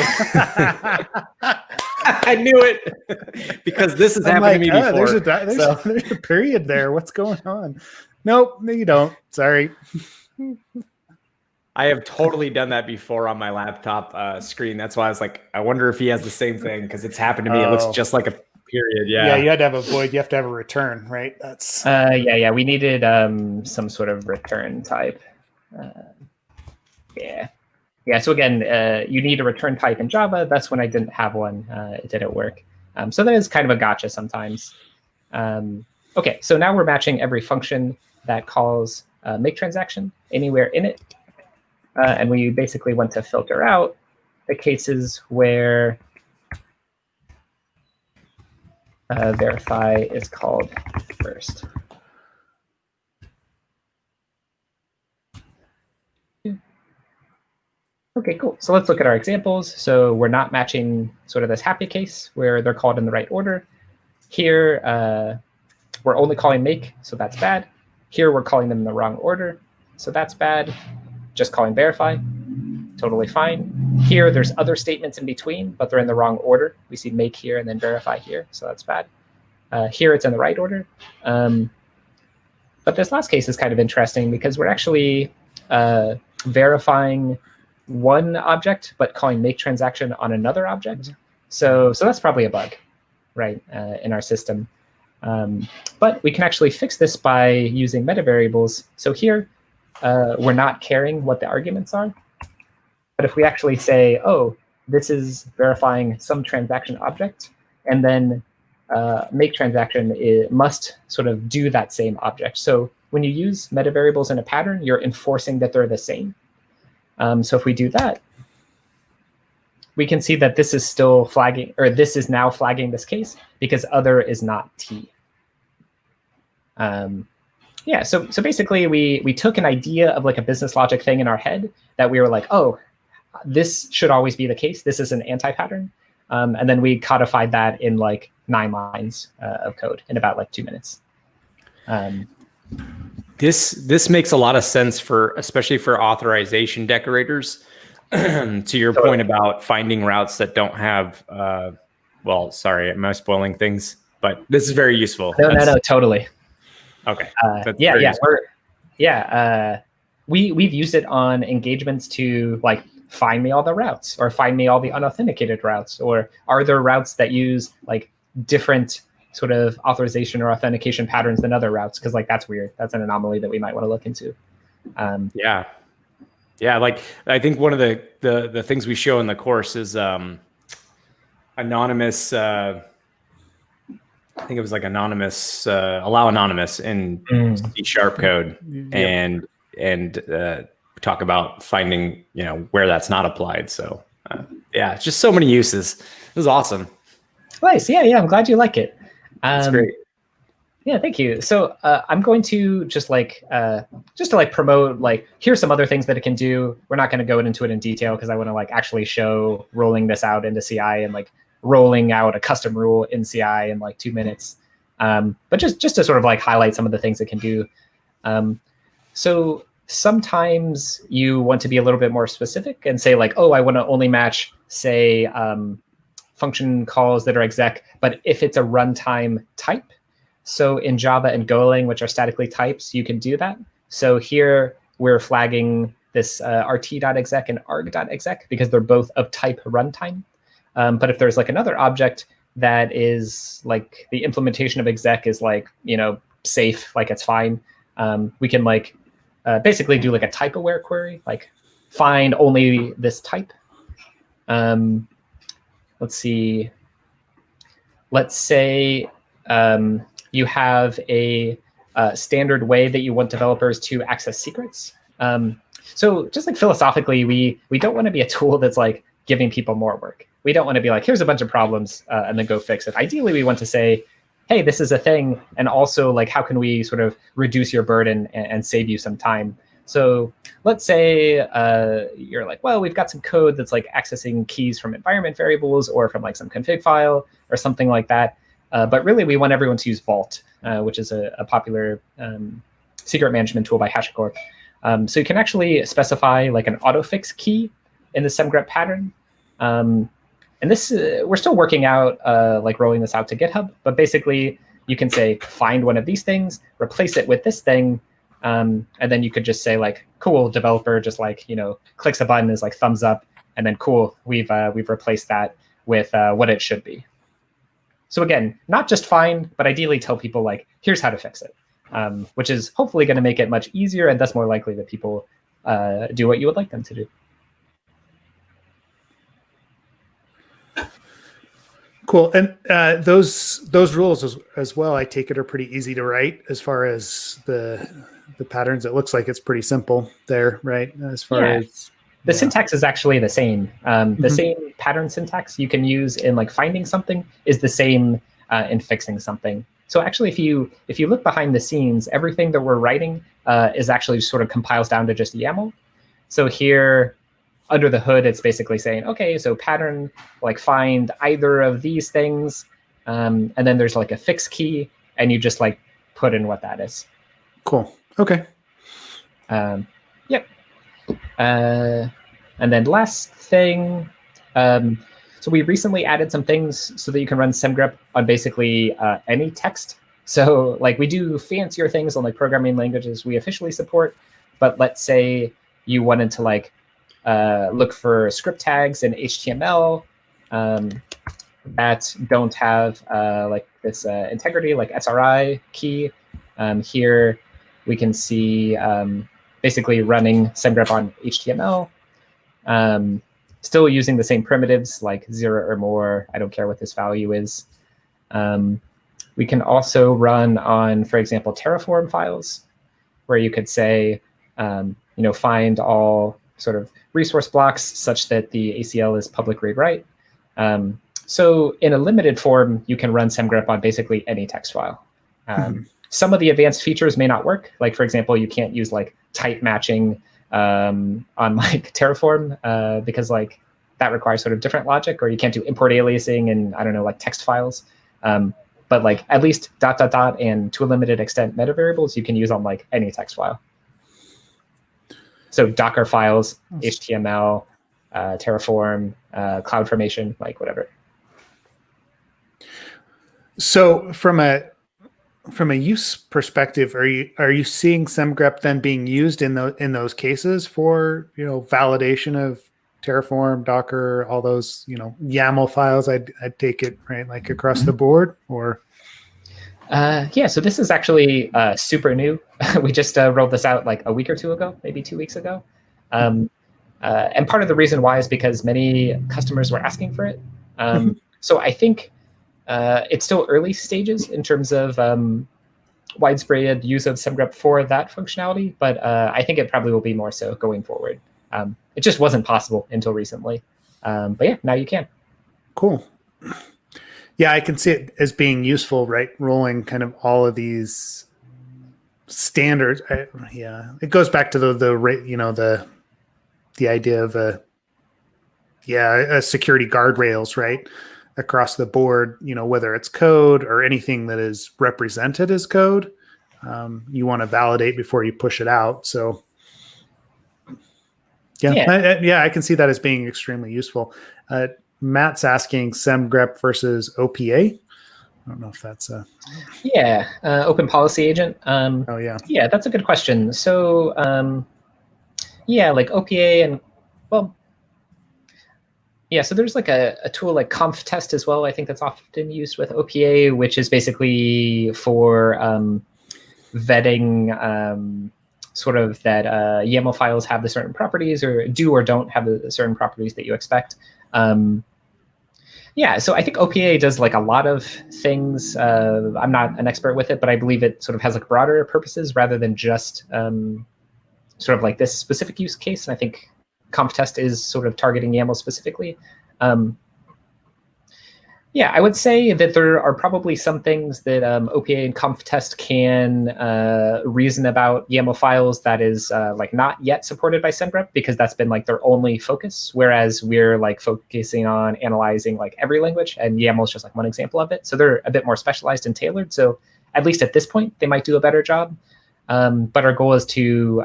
I knew it because this has happened to me before. There's a period there. What's going on? Nope, no, you don't. Sorry. I have totally done that before on my laptop screen. That's why I was like, I wonder if he has the same thing because it's happened to me. It looks just like a period. Yeah, you had to have a void. You have to have a return, right? That's yeah. We needed some sort of return type. Yeah, so again, you need a return type in Java. That's when I didn't have one. It didn't work. So that is kind of a gotcha sometimes. Okay, so now we're matching every function that calls make transaction anywhere in it. And we basically want to filter out the cases where verify is called first. Okay, cool. So let's look at our examples. So we're not matching sort of this happy case where they're called in the right order. Here, we're only calling make, so that's bad. Here, we're calling them in the wrong order, so that's bad. Just calling verify, totally fine. Here, there's other statements in between, but they're in the wrong order. We see make here and then verify here, so that's bad. Here, it's in the right order. But this last case is kind of interesting because we're actually verifying one object, but calling make transaction on another object. So that's probably a bug, right, in our system. But we can actually fix this by using meta variables. So here, we're not caring what the arguments are. But if we actually say, oh, this is verifying some transaction object, and then make transaction, it must sort of do that same object. So when you use meta variables in a pattern, you're enforcing that they're the same. So if we do that, we can see that this is still flagging, or this is now flagging this case because other is not T. Yeah, so basically we took an idea of like a business logic thing in our head that we were like, oh, this should always be the case. This is an anti-pattern. And then we codified that in like 9 lines of code in about like 2 minutes. This makes a lot of sense especially for authorization decorators. To your point about finding routes that don't have, well, sorry, am I spoiling things? But this is very useful. No, totally. Okay. we've used it on engagements to like find me all the routes or find me all the unauthenticated routes, or are there routes that use like different sort of authorization or authentication patterns than other routes? Because like that's weird. That's an anomaly that we might want to look into. Yeah, like I think one of the things we show in the course is anonymous. I think it was like anonymous, allow anonymous in C# code, and talk about finding where that's not applied. So yeah, it's just so many uses. It was awesome. Nice. Yeah. I'm glad you like it. That's great. Yeah, thank you. So I'm going to just to promote, like, here's some other things that it can do. We're not going to go into it in detail because I want to like actually show rolling this out into CI and like rolling out a custom rule in CI in like 2 minutes. But just to sort of like highlight some of the things it can do. So sometimes you want to be a little bit more specific and say like, oh, I want to only match, say, function calls that are exec, but if it's a runtime type. So in Java and Golang, which are statically types, you can do that. So here we're flagging this rt.exec and arg.exec because they're both of type runtime. But if there's like another object that is like the implementation of exec is like, safe, like it's fine, we can like basically do like a type aware query, like find only this type. Let's see. Let's say you have a standard way that you want developers to access secrets. So just like philosophically, we don't want to be a tool that's like giving people more work. We don't want to be like, here's a bunch of problems and then go fix it. Ideally, we want to say, hey, this is a thing. And also like, how can we sort of reduce your burden and save you some time? So let's say you're like, well, we've got some code that's like accessing keys from environment variables or from like some config file or something like that. But really, we want everyone to use Vault, which is a popular secret management tool by HashiCorp. So you can actually specify like an autofix key in the Semgrep pattern. And this we're still working out like rolling this out to GitHub. But basically, you can say find one of these things, replace it with this thing, and then you could just say like, cool, developer just like clicks a button, is like thumbs up, and then cool, we've replaced that with what it should be. So again, not just find, but ideally tell people like, here's how to fix it, which is hopefully going to make it much easier and thus more likely that people do what you would like them to do. Cool. And those rules as well, I take it, are pretty easy to write as far as the patterns. It looks like it's pretty simple there, right? As far as the syntax is actually the same. The same pattern syntax you can use in like finding something is the same in fixing something. So actually, if you look behind the scenes, everything that we're writing is actually sort of compiles down to just YAML. So here, under the hood, it's basically saying, okay, so pattern, like find either of these things, and then there's like a fix key, and you just like put in what that is. Cool. Okay. Yep. And then last thing, so we recently added some things so that you can run Semgrep on basically any text. So like we do fancier things on like programming languages we officially support, but let's say you wanted to like look for script tags in HTML that don't have like this integrity, like SRI key. Here we can see basically running Semgrep on HTML, still using the same primitives like 0 or more. I don't care what this value is. We can also run on, for example, Terraform files, where you could say, find all sort of resource blocks such that the ACL is public read write. So in a limited form, you can run Semgrep on basically any text file. Some of the advanced features may not work. Like, for example, you can't use like type matching on like Terraform because like that requires sort of different logic, or you can't do import aliasing and I don't know, like text files. But like at least ... and to a limited extent meta variables you can use on like any text file. So Docker files, HTML, Terraform, CloudFormation, like whatever. So from a from a use perspective, are you seeing Semgrep then being used in those cases for validation of Terraform, Docker, all those YAML files? I'd take it right like across the board, or yeah. So this is actually super new. We just rolled this out like a week or two ago, maybe 2 weeks ago. And part of the reason why is because many customers were asking for it. So I think it's still early stages in terms of widespread use of Semgrep for that functionality, but I think it probably will be more so going forward. It just wasn't possible until recently. But yeah, now you can. Cool. Yeah, I can see it as being useful, right? Rolling kind of all of these standards. It goes back to the idea of a security guardrails, right? Across the board, whether it's code or anything that is represented as code, you want to validate before you push it out. So I can see that as being extremely useful. Matt's asking Semgrep versus OPA. I don't know if that's a open policy agent. Yeah, that's a good question. So like OPA and so there's like a tool like ConfTest as well. I think that's often used with OPA, which is basically for vetting sort of that YAML files have the certain properties or do or don't have the certain properties that you expect. So I think OPA does like a lot of things. I'm not an expert with it, but I believe it sort of has like broader purposes rather than just sort of like this specific use case. And I think ConfTest is sort of targeting YAML specifically. I would say that there are probably some things that OPA and ConfTest can reason about YAML files that is like not yet supported by Semgrep, because that's been like their only focus, whereas we're like focusing on analyzing like every language, and YAML is just like one example of it. So they're a bit more specialized and tailored. So at least at this point, they might do a better job. But our goal is to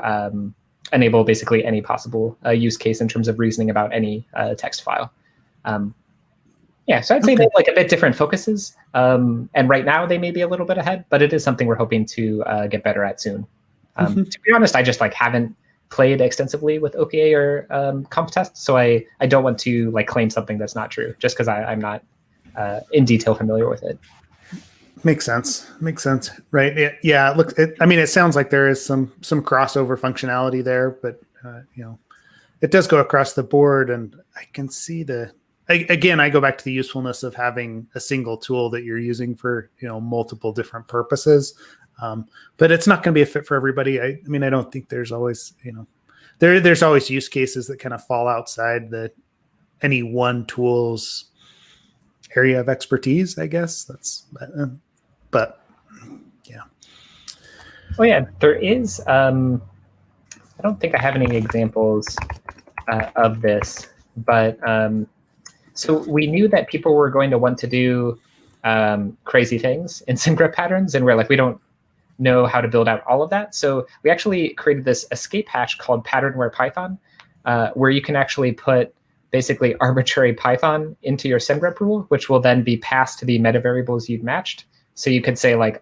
enable basically any possible use case in terms of reasoning about any text file. So I'd say they have like a bit different focuses. And right now they may be a little bit ahead, but it is something we're hoping to get better at soon. To be honest, I just like haven't played extensively with OPA or ConfTest, so I don't want to like claim something that's not true just because I'm not in detail familiar with it. Makes sense. Right. It sounds like there is some crossover functionality there, but it does go across the board, and I can see I go back to the usefulness of having a single tool that you're using for, multiple different purposes. But it's not going to be a fit for everybody. I don't think there's always, there's always use cases that kind of fall outside any one tool's area of expertise, I guess. But yeah. Oh yeah, there is. I don't think I have any examples of this, but so we knew that people were going to want to do crazy things in Semgrep patterns, and we're like, we don't know how to build out all of that. So we actually created this escape hash called patternware Python, where you can actually put basically arbitrary Python into your Semgrep rule, which will then be passed to the meta variables you've matched. So you could say like,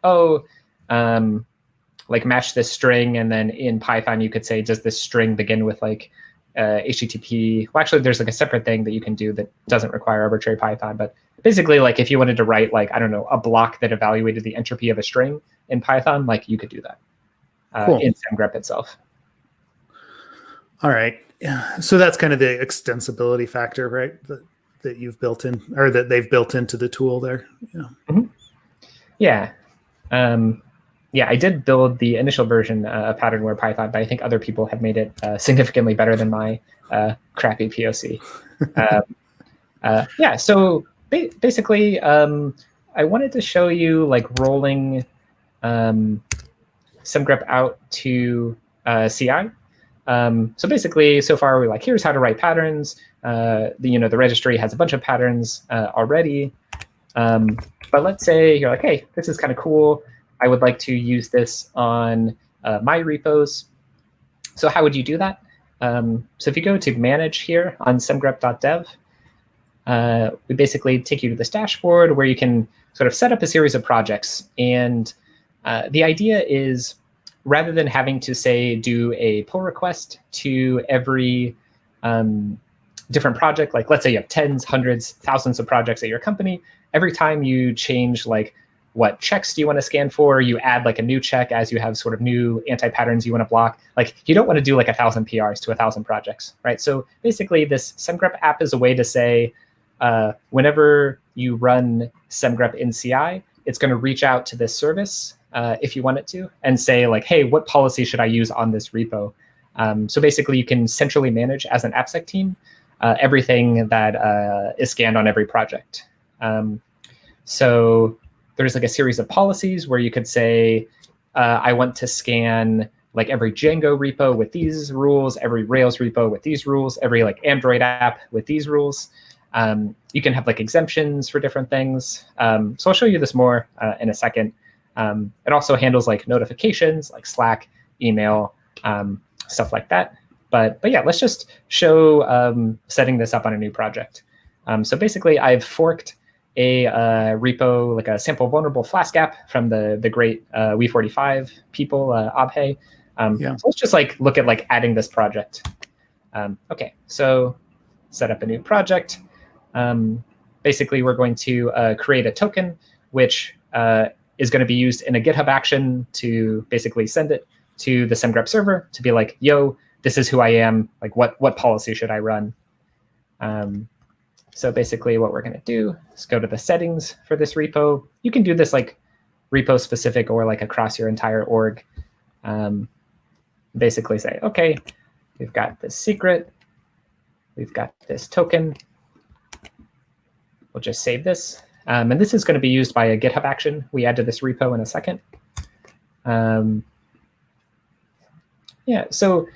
like match this string, and then in Python you could say, does this string begin with like HTTP? Well, actually, there's like a separate thing that you can do that doesn't require arbitrary Python. But basically, like if you wanted to write like, I don't know, a block that evaluated the entropy of a string in Python, like you could do that in Semgrep itself. All right. Yeah. So that's kind of the extensibility factor, right? That you've built in, or that they've built into the tool there. Yeah. I did build the initial version of patternware Python, but I think other people have made it significantly better than my crappy POC. So basically, I wanted to show you like rolling Semgrep out to CI. So basically, so far we're like, here's how to write patterns. The registry has a bunch of patterns already. But let's say you're like, hey, this is kind of cool. I would like to use this on my repos. So how would you do that? So if you go to manage here on semgrep.dev, we basically take you to this dashboard where you can sort of set up a series of projects. And The idea is, rather than having to say do a pull request to every different project, like let's say you have tens, hundreds, thousands of projects at your company, every time you change like what checks do you want to scan for, you add like a new check as you have sort of new anti-patterns you want to block. Like you don't want to do like 1,000 PRs to 1,000 projects, right? So basically this Semgrep app is a way to say, whenever you run Semgrep in CI, it's going to reach out to this service if you want it to and say like, hey, what policy should I use on this repo? So basically you can centrally manage as an AppSec team everything that is scanned on every project. So there's like a series of policies where you could say, I want to scan like every Django repo with these rules, every Rails repo with these rules, every like Android app with these rules. You can have like exemptions for different things. So I'll show you this more in a second. It also handles like notifications, like Slack, email, stuff like that. But yeah, let's just show setting this up on a new project. So basically, I've forked a repo, like a sample vulnerable Flask app from the great We45 people, Abhay. So let's just like look at like adding this project. Okay, so set up a new project. Basically, we're going to create a token, which is going to be used in a GitHub action to basically send it to the Semgrep server to be like, yo, this is who I am. Like, what policy should I run? So basically what we're going to do is go to the settings for this repo. You can do this like repo specific or like across your entire org. Basically say, okay, we've got this secret. We've got this token. We'll just save this. And this is going to be used by a GitHub action we add to this repo in a second. Yeah, so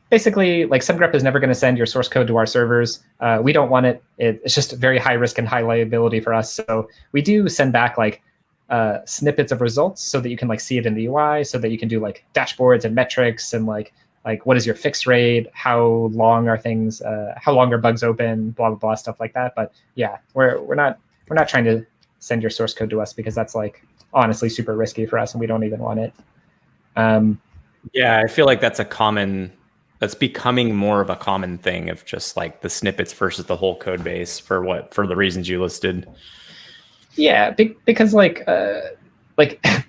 basically, like Semgrep is never going to send your source code to our servers. We don't want it. It's just very high risk and high liability for us. So we do send back like snippets of results so that you can like see it in the UI, so that you can do like dashboards and metrics and like what is your fix rate, how long are things, how long are bugs open, blah blah blah, stuff like that. But yeah, we're not trying to send your source code to us because that's like honestly super risky for us and we don't even want it. Yeah, I feel like that's becoming more of a common thing of just like the snippets versus the whole code base for the reasons you listed. Yeah, because like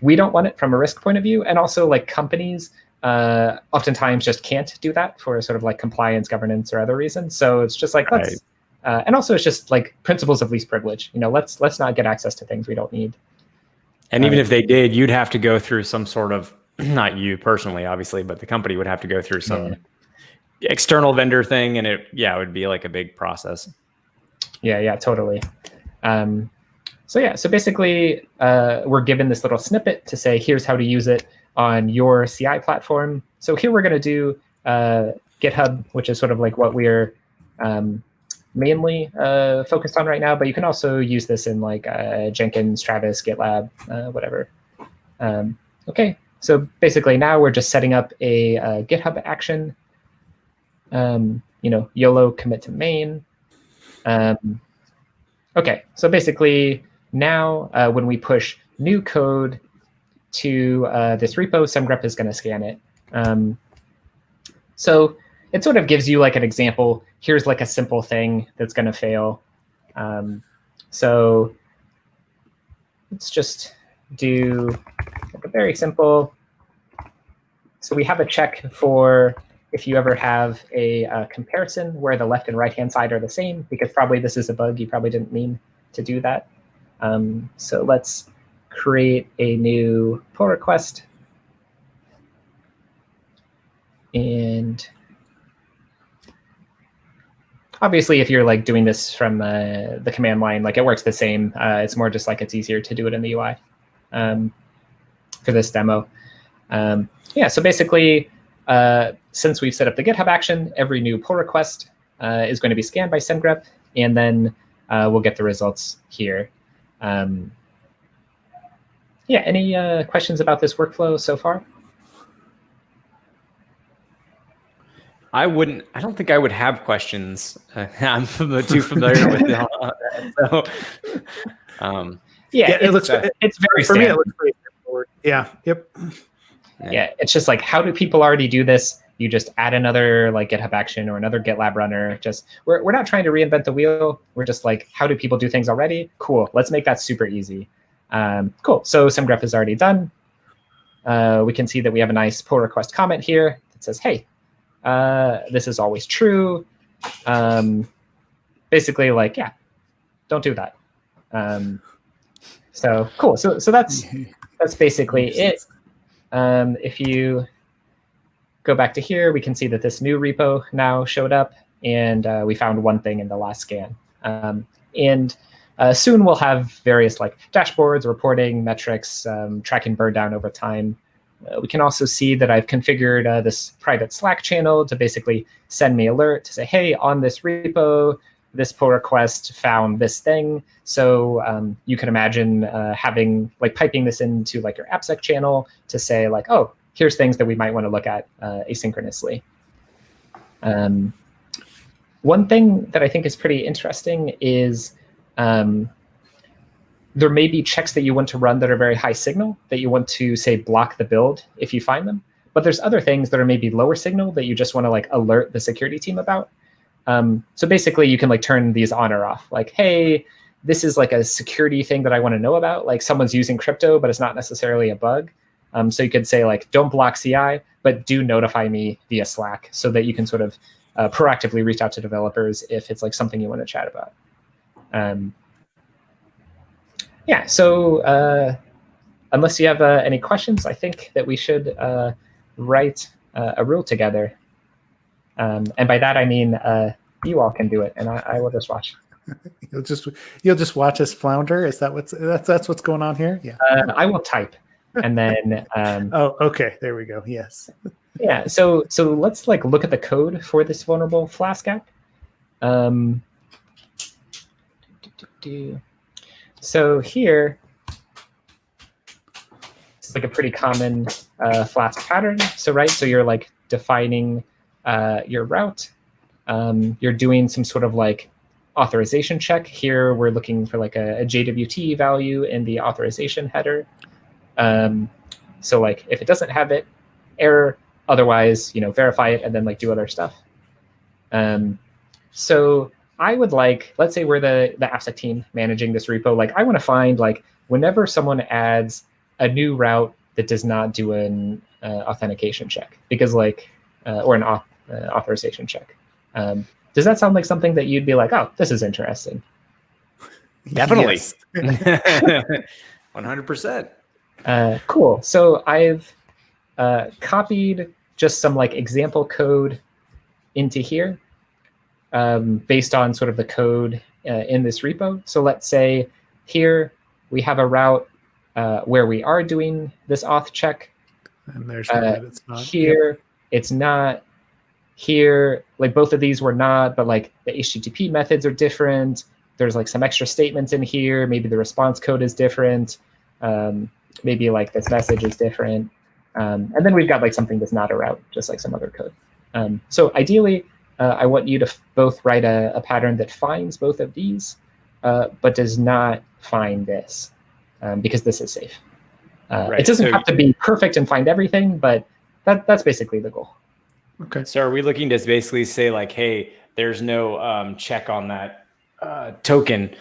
we don't want it from a risk point of view, and also like companies oftentimes just can't do that for sort of like compliance, governance, or other reasons. So it's just like let's, and also it's just like principles of least privilege. You know, let's not get access to things we don't need. And even if they did, you'd have to go through some sort of, not you personally, obviously, but the company would have to go through some external vendor thing, and it would be like a big process. Yeah, totally. So basically, we're given this little snippet to say, here's how to use it on your CI platform. So here we're going to do GitHub, which is sort of like what we're mainly focused on right now. But you can also use this in like Jenkins, Travis, GitLab, whatever. Okay, so basically now we're just setting up a GitHub action. YOLO commit to main. Okay, so basically now when we push new code to this repo, Semgrep is going to scan it. So it sort of gives you like an example. Here's like a simple thing that's going to fail. So let's just do like a very simple. So we have a check for if you ever have a comparison where the left and right-hand side are the same, because probably this is a bug. You probably didn't mean to do that. So let's create a new pull request. And obviously, if you're like doing this from the command line, like it works the same. It's more just like it's easier to do it in the UI for this demo. So basically, since we've set up the GitHub action, every new pull request is going to be scanned by Semgrep, and then we'll get the results here. Any questions about this workflow so far? I don't think I would have questions. I'm too familiar with it. So, it's very for me, it looks pretty straightforward. Yeah. Yep. Yeah, it's just like, how do people already do this? You just add another like GitHub action or another GitLab runner. Just we're not trying to reinvent the wheel. We're just like, how do people do things already? Cool. Let's make that super easy. Cool. So Semgrep is already done. We can see that we have a nice pull request comment here that says, hey, this is always true. Basically, like, yeah, don't do that. So cool. So that's basically it. If you go back to here, we can see that this new repo now showed up, and we found one thing in the last scan. And soon we'll have various like dashboards, reporting, metrics, tracking burn down over time. We can also see that I've configured this private Slack channel to basically send me alert to say, hey, on this repo, this pull request found this thing. So you can imagine having like piping this into like your AppSec channel to say like, oh, here's things that we might want to look at asynchronously. One thing that I think is pretty interesting is there may be checks that you want to run that are very high signal that you want to say block the build if you find them. But there's other things that are maybe lower signal that you just want to like alert the security team about. So basically you can like turn these on or off. Like, hey, this is like a security thing that I want to know about. Like someone's using crypto, but it's not necessarily a bug. So you could say like, don't block CI, but do notify me via Slack so that you can sort of proactively reach out to developers if it's like something you want to chat about. Yeah, so unless you have any questions, I think that we should write a rule together. And by that, I mean you all can do it, and I will just watch. You'll just watch us flounder. Is that that's what's going on here? Yeah. I will type, and then. Oh, okay. There we go. Yes. Yeah. So let's like look at the code for this vulnerable Flask app. So here, it's like a pretty common Flask pattern. So so you're like defining your route. You're doing some sort of like authorization check. Here we're looking for like a JWT value in the authorization header. So like if it doesn't have it, error. Otherwise, verify it and then like do other stuff. So I would like, let's say we're the AppSec team managing this repo. Like I want to find like whenever someone adds a new route that does not do an authentication check, because like or an authorization check. Does that sound like something that you'd be like, oh, this is interesting? Definitely. 100%. Cool. So I've copied just some like example code into here based on sort of the code in this repo. So let's say here we have a route where we are doing this auth check. And there's one that it's not. Here, it's not. Here, like both of these were not, but like the HTTP methods are different. There's like some extra statements in here. Maybe the response code is different. Maybe like this message is different. And then we've got like something that's not a route, just like some other code. So ideally, I want you to both write a pattern that finds both of these, but does not find this, because this is safe. Right. It doesn't have to be perfect and find everything, but that's basically the goal. Okay. So are we looking to basically say like, hey, there's no check on that token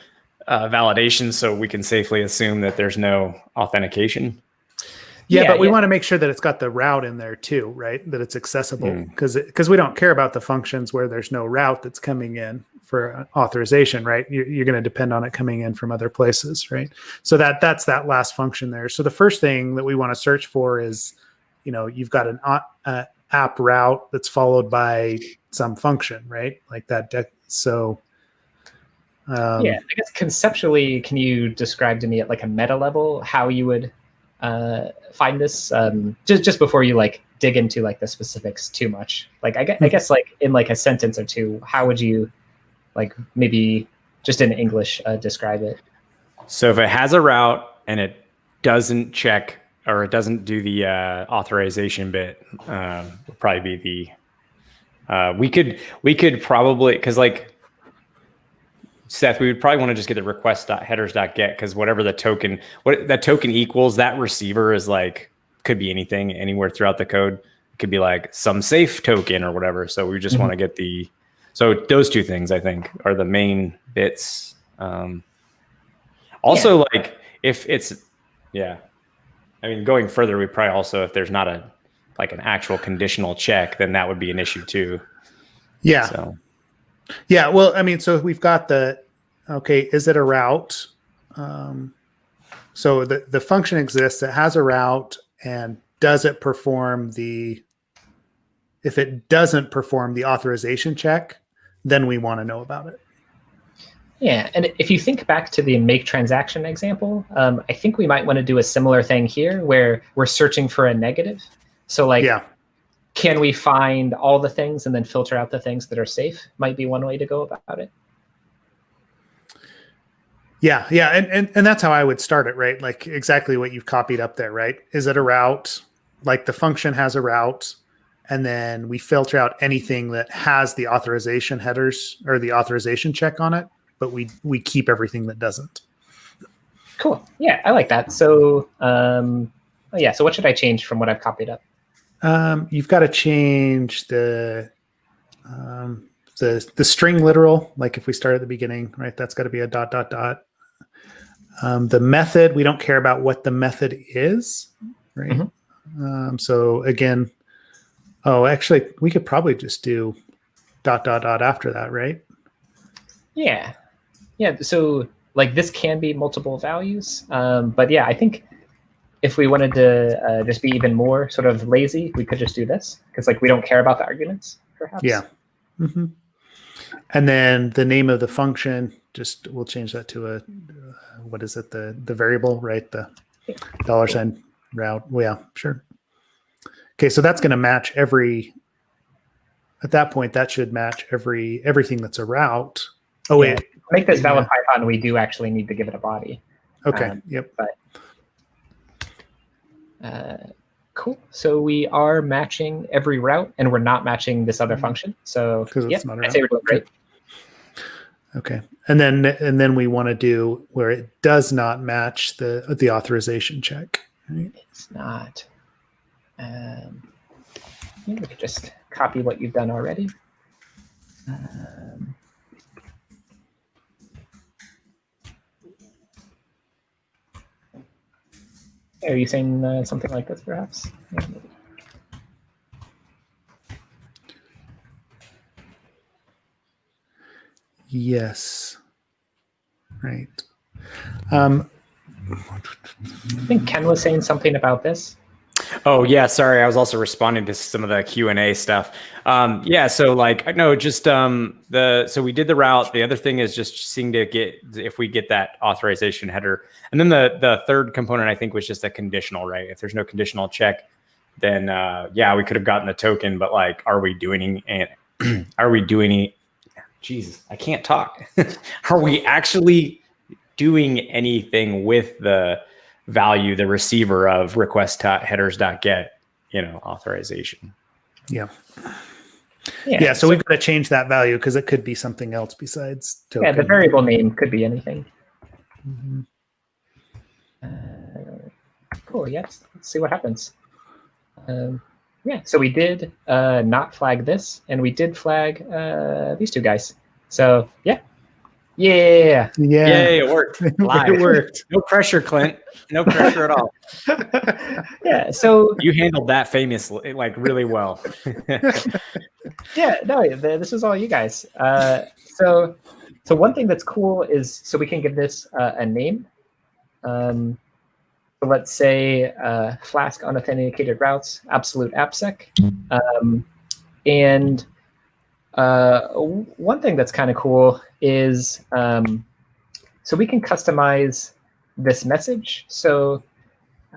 validation, so we can safely assume that there's no authentication? Yeah, but we want to make sure that it's got the route in there too, right? That it's accessible, because we don't care about the functions where there's no route that's coming in for authorization, right? You're going to depend on it coming in from other places, right? So that's that last function there. So the first thing that we want to search for is, you've got an app route that's followed by some function, right? Like that. I guess conceptually, can you describe to me at like a meta level how you would find this, just before you like dig into like the specifics too much? Like I guess like in like a sentence or two, how would you like maybe just in English describe it? So if it has a route and it doesn't check or it doesn't do the authorization bit, would probably be the we could probably, because like Seth, we would probably want to just get the request.headers.get because whatever the token, what that token equals, that receiver is like, could be anything anywhere throughout the code. It could be like some safe token or whatever. So we just want to get so those two things I think are the main bits. Also, like if it's, I mean, going further, we probably also, if there's not an actual conditional check, then that would be an issue too. Yeah. So. Yeah. Well, I mean, so we've got is it a route? So the function exists, it has a route, and does it perform if it doesn't perform the authorization check, then we want to know about it. Yeah, and if you think back to the make transaction example, I think we might want to do a similar thing here where we're searching for a negative. So can we find all the things and then filter out the things that are safe? Might be one way to go about it. Yeah, and that's how I would start it, right? Like exactly what you've copied up there, right? Is it a route? Like the function has a route, and then we filter out anything that has the authorization headers or the authorization check on it, but we keep everything that doesn't. Cool. Yeah, I like that. So so what should I change from what I've copied up? You've got to change the string literal. Like if we start at the beginning, right? That's got to be a ... The method, we don't care about what the method is, right? So again, actually, we could probably just do ... after that, right? Yeah. So like this can be multiple values, but I think if we wanted to just be even more sort of lazy, we could just do this because we don't care about the arguments, perhaps. Yeah. And then the name of the function, we'll change that to what is it? The variable, right? The $sign route. Well, yeah, sure. Okay, so that's going to match at that point, that should match everything that's a route. Oh, wait. To make this valid Python, we do actually need to give it a body. Okay, yep. Cool. So we are matching every route, and we're not matching this other function. So it's not a route. I'd say we're doing great. Okay, and then we want to do where it does not match the authorization check. Right? It's not. We could just copy what you've done already. Are you saying something like this, perhaps? Yeah, maybe. Yes. Right. I think Ken was saying something about this. Oh yeah, sorry. I was also responding to some of the Q&A stuff. So so we did the route. The other thing is just seeing to get if we get that authorization header, and then the third component I think was just a conditional, right? If there's no conditional check, then we could have gotten the token, but are we doing Jesus, I can't talk. Are we actually doing anything with the value, the receiver of request.headers.get, authorization? Yeah. So we've got to change that value because it could be something else besides token. Yeah, the variable name could be anything. Cool. Yes. Let's see what happens. So we did not flag this, and we did flag these two guys. So yeah, it worked. Live. It worked. No pressure, Clint. No pressure at all. So you handled that famously, really well. This is all you guys. So one thing that's cool is we can give this a name. So let's say Flask unauthenticated routes, absolute AppSec. And one thing that's kind of cool is so we can customize this message. So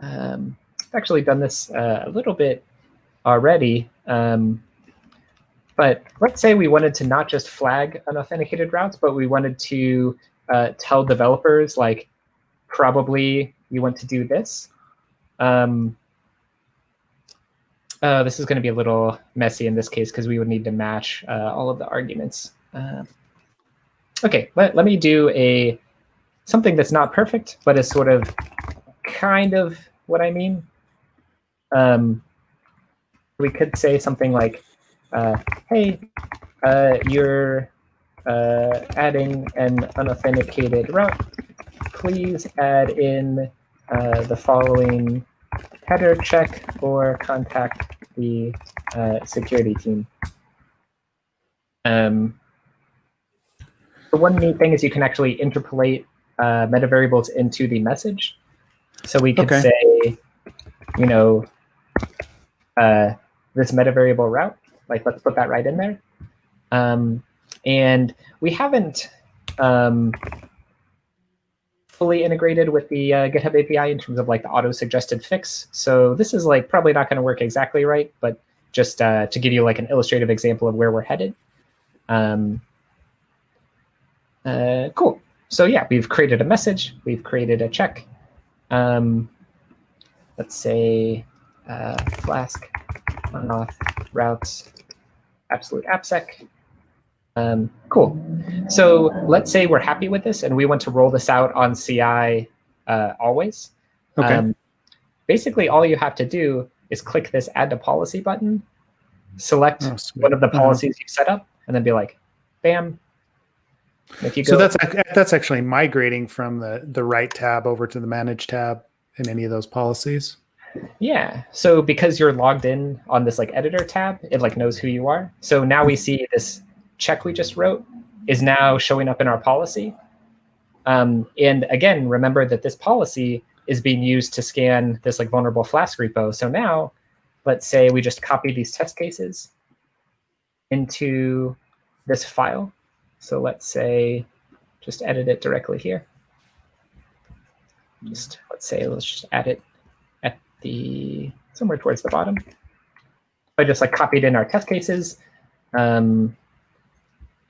I've actually done this a little bit already. But let's say we wanted to not just flag unauthenticated routes, but we wanted to tell developers probably you want to do this. This is going to be a little messy in this case because we would need to match all of the arguments. Okay, let me do something that's not perfect, but is sort of kind of what I mean. We could say something like, hey, you're adding an unauthenticated route. Please add in the following header check or contact the security team. The one neat thing is you can actually interpolate meta variables into the message. So we could say, this meta variable route, like let's put that right in there. And we haven't fully integrated with the GitHub API in terms of like the auto-suggested fix. So this is like probably not going to work exactly right, but just to give you like an illustrative example of where we're headed. Cool. So yeah, we've created a message. We've created a check. Let's say Flask on-auth routes absolute AppSec. Cool. So let's say we're happy with this and we want to roll this out on CI always. Okay. Basically, all you have to do is click this Add to Policy button, select one of the policies you've set up, and then be like, bam. If you go, so that's actually migrating from the Write tab over to the Manage tab in any of those policies. Yeah. So because you're logged in on this like editor tab, it like knows who you are. So now we see this check we just wrote is now showing up in our policy. And again, remember that this policy is being used to scan this like vulnerable Flask repo. So now let's say we just copy these test cases into this file. So let's say just edit it directly here. Let's just add it at somewhere towards the bottom. I just like copied in our test cases.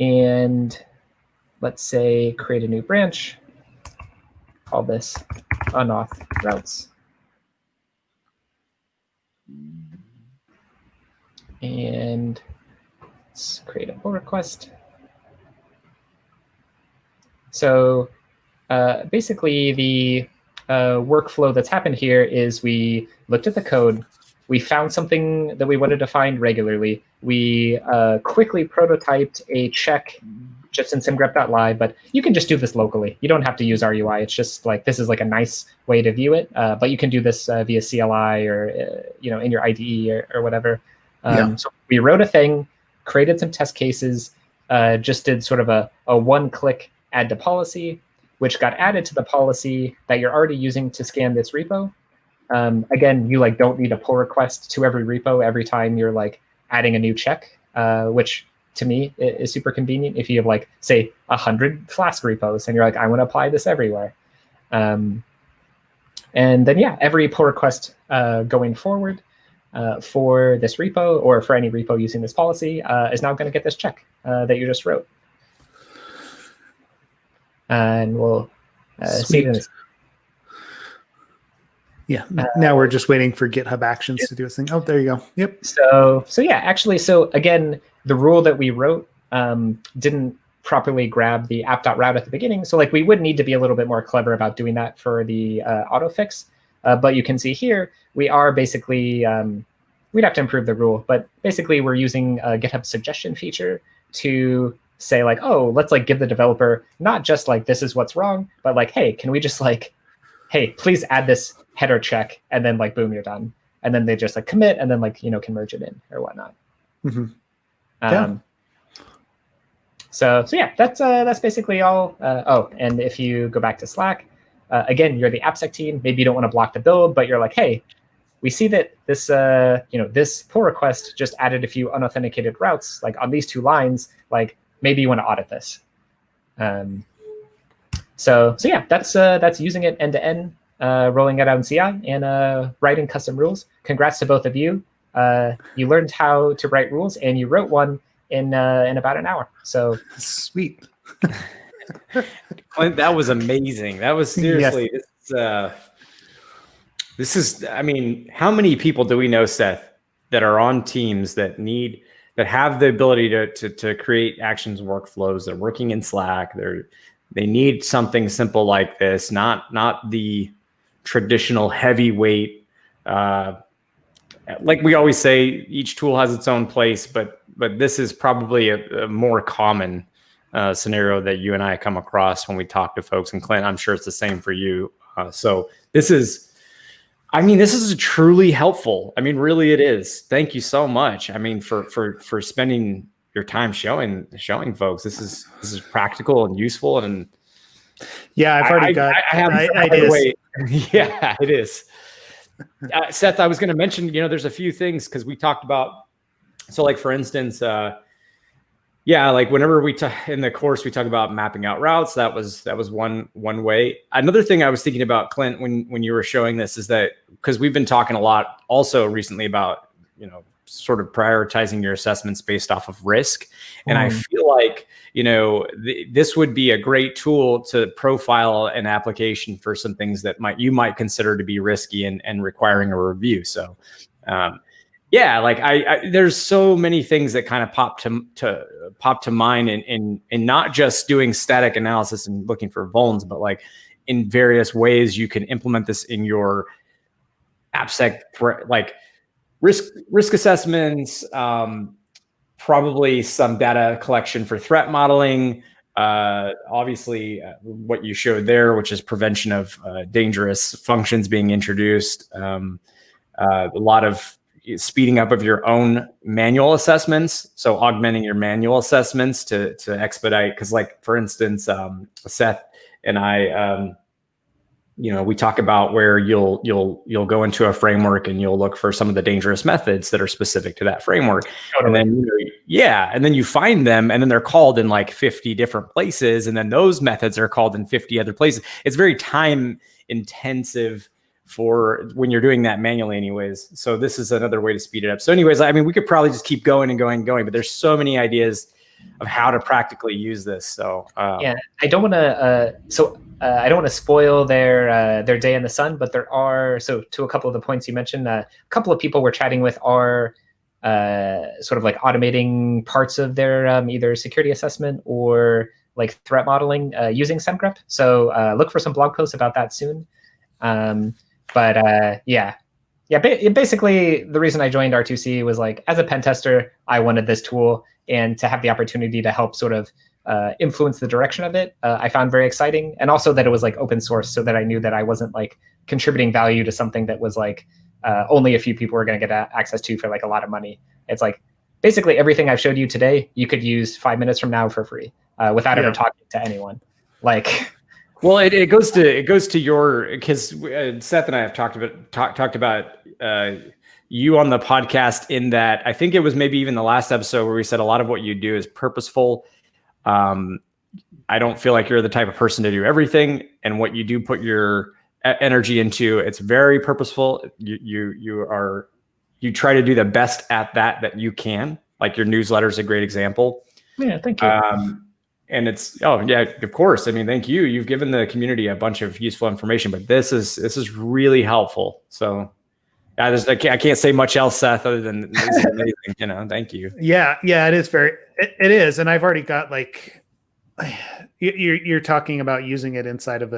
And let's say create a new branch, call this unauth routes. And let's create a pull request. So basically the workflow that's happened here is we looked at the code, we found something that we wanted to find regularly. We quickly prototyped a check just in semgrep.live, but you can just do this locally. You don't have to use RUI. It's just like, this is like a nice way to view it, but you can do this via CLI or in your IDE or whatever. So we wrote a thing, created some test cases, just did sort of a one-click add to policy, which got added to the policy that you're already using to scan this repo. Again, you like don't need a pull request to every repo every time you're like adding a new check, which to me is super convenient if you have like, say, 100 Flask repos and you're like, I want to apply this everywhere. And then, yeah, every pull request going forward for this repo or for any repo using this policy is now going to get this check that you just wrote. And we'll see it in this. Yeah, now we're just waiting for GitHub Actions to do its thing. Oh, there you go. Yep. So yeah, actually, so again, the rule that we wrote didn't properly grab the app.route at the beginning. So like we would need to be a little bit more clever about doing that for the autofix. But you can see here, we are basically, we'd have to improve the rule, but basically we're using a GitHub suggestion feature to say like, oh, let's like give the developer not just like, this is what's wrong, but like, hey, can we just like, hey, please add this header check, and then like, boom, you're done. And then they just like commit and then like, can merge it in or whatnot. Mm-hmm. So yeah, that's basically all. Oh, and if you go back to Slack, again, you're the AppSec team. Maybe you don't want to block the build, but you're like, hey, we see that this this pull request just added a few unauthenticated routes, like on these 2 lines. Like maybe you want to audit this. So yeah, that's using it end to end, rolling it out in CI and writing custom rules. Congrats to both of you. You learned how to write rules and you wrote one in about an hour. So sweet. Clint, that was amazing. That was seriously. Yes. This is. I mean, how many people do we know, Seth, that are on teams that need that have the ability to create actions workflows. They're working in Slack. They need something simple like this, not the traditional heavyweight. Like we always say, each tool has its own place, but this is probably a more common scenario that you and I come across when we talk to folks. And Clint, I'm sure it's the same for you. So this is truly helpful. I mean, really it is. Thank you so much. I mean, for spending your time showing folks, this is practical and useful. And yeah, I've already yeah, it is. Seth, I was going to mention, there's a few things because we talked about, so like for instance, like whenever in the course, we talk about mapping out routes. That was one way. Another thing I was thinking about, Clint, when you were showing this is that, because we've been talking a lot also recently about, sort of prioritizing your assessments based off of risk. And I feel like, this would be a great tool to profile an application for some things that you might consider to be risky and requiring a review. So, there's so many things that kind of pop to mind in not just doing static analysis and looking for vulns, but like in various ways you can implement this in your AppSec, like risk assessments, probably some data collection for threat modeling. Obviously, what you showed there, which is prevention of dangerous functions being introduced. A lot of speeding up of your own manual assessments. So augmenting your manual assessments to expedite. Because like, for instance, Seth and I, we talk about where you'll go into a framework and you'll look for some of the dangerous methods that are specific to that framework. Totally. And then, and then you find them and then they're called in like 50 different places. And then those methods are called in 50 other places. It's very time intensive for when you're doing that manually anyways. So this is another way to speed it up. So anyways, I mean, we could probably just keep going and going and going, but there's so many ideas of how to practically use this. So I don't want to, I don't want to spoil their day in the sun, but there are, so to a couple of the points you mentioned, a couple of people we're chatting with are sort of like automating parts of their either security assessment or like threat modeling using Semgrep. So look for some blog posts about that soon. Basically the reason I joined R2C was like, as a pen tester, I wanted this tool, and to have the opportunity to help sort of influence the direction of it, I found very exciting. And also that it was like open source, so that I knew that I wasn't like contributing value to something that was like only a few people were going to get access to for like a lot of money. It's like basically everything I've showed you today, you could use 5 minutes from now for free without ever talking to anyone. Like, well, it goes to your, because Seth and I have talked about you on the podcast, in that I think it was maybe even the last episode where we said a lot of what you do is purposeful. I don't feel like you're the type of person to do everything, and what you do put your energy into, it's very purposeful. You try to do the best at that you can. Like your newsletter is a great example. Yeah, thank you. And it's, of course. I mean, thank you. You've given the community a bunch of useful information, but this is really helpful. So I can't say much else, Seth, other than this is amazing. Thank you. Yeah, it is it is. And I've already got like, you're talking about using it inside of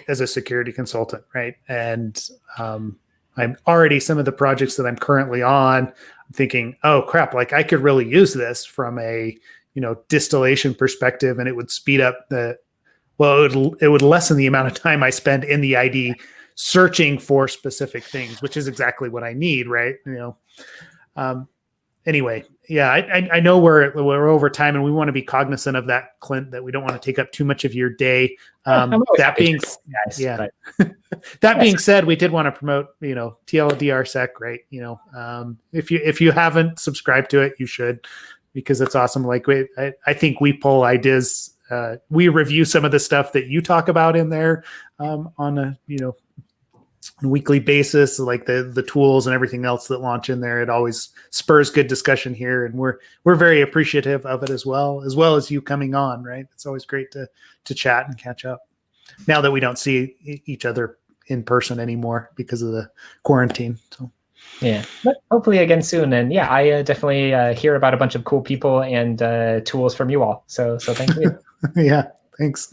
as a security consultant, right? And I'm already, some of the projects that I'm currently on, I'm thinking, oh crap, like I could really use this from a, distillation perspective, and it would speed up it would lessen the amount of time I spend in the ID searching for specific things, which is exactly what I need, right? Anyway, yeah, I know we're over time, and we want to be cognizant of that, Clint, that we don't want to take up too much of your day. That being said, we did want to promote, TLDR Sec, right? If you haven't subscribed to it, you should, because it's awesome. Like I think we pull ideas. We review some of the stuff that you talk about in there on a weekly basis, like the tools and everything else that launch in there. It always spurs good discussion here, and we're very appreciative of it as well as you coming on, right? It's always great to chat and catch up now that we don't see each other in person anymore because of the quarantine. So Yeah, but hopefully again soon. And yeah, I definitely hear about a bunch of cool people and tools from you all. So thank you. Yeah, thanks.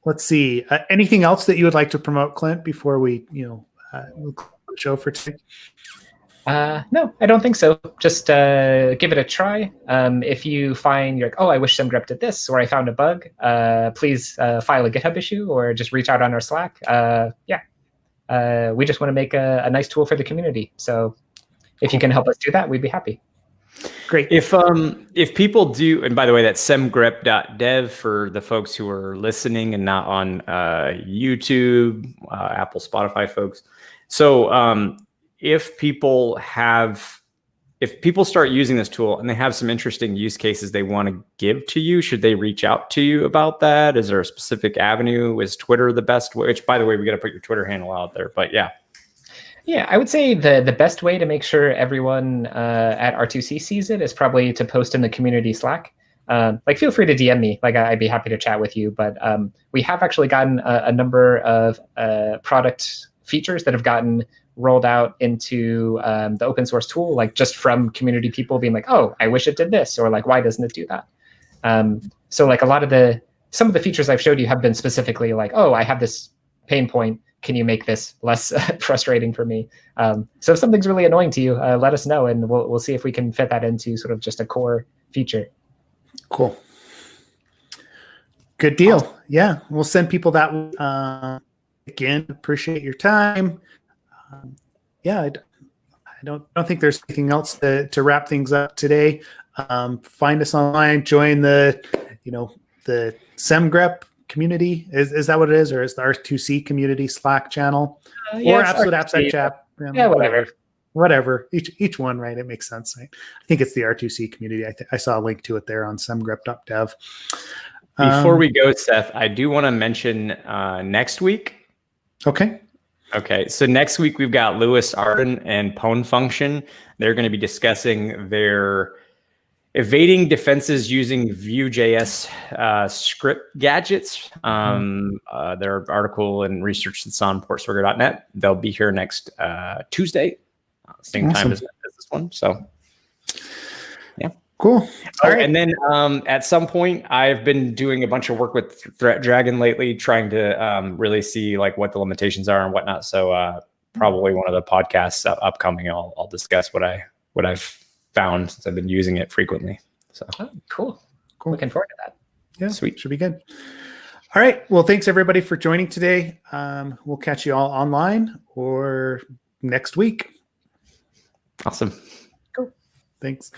Let's see. Anything else that you would like to promote, Clint, before we, we'll close the show for today? No, I don't think so. Just give it a try. If you find you're like, oh, I wish Semgrep did this, or I found a bug, please file a GitHub issue or just reach out on our Slack. We just want to make a nice tool for the community. So if you can help us do that, we'd be happy. Great. If people do, and by the way, that's semgrep.dev for the folks who are listening and not on YouTube, Apple, Spotify folks. So if people start using this tool and they have some interesting use cases they want to give to you, should they reach out to you about that? Is there a specific avenue? Is Twitter the best way? Which, by the way, we got to put your Twitter handle out there, but yeah. Yeah, I would say the best way to make sure everyone at R2C sees it is probably to post in the community Slack. Feel free to DM me. I'd be happy to chat with you. But we have actually gotten a number of product features that have gotten rolled out into the open source tool, just from community people being like, oh, I wish it did this, or why doesn't it do that? So some of the features I've showed you have been specifically oh, I have this pain point. Can you make this less frustrating for me? So if something's really annoying to you, let us know, and we'll see if we can fit that into sort of just a core feature. Cool. Good deal. Awesome. Yeah, we'll send people that. Again, appreciate your time. I don't think there's anything else to wrap things up today. Find us online. Join the Semgrep community. Is that what it is, or is the R2C community Slack channel, or Absolute AppSec chat? Yeah, whatever. Each one, right? It makes sense. Right? I think it's the R2C community. I saw a link to it there on semgrep.dev. Before we go, Seth, I do want to mention next week. Okay. So next week we've got Lewis Arden and Pwn Function. They're going to be discussing their evading defenses using Vue.js script gadgets. Their article and research that's on portswigger.net. They'll be here next Tuesday, same time as this one. So, yeah. Cool. All right. And then at some point, I've been doing a bunch of work with Threat Dragon lately, trying to really see what the limitations are and whatnot. So probably one of the podcasts upcoming, I'll discuss what I've found since I've been using it frequently. So cool. Looking forward to that. Yeah, sweet. Should be good. All right. Well, thanks everybody for joining today. We'll catch you all online or next week. Awesome. Cool. Thanks.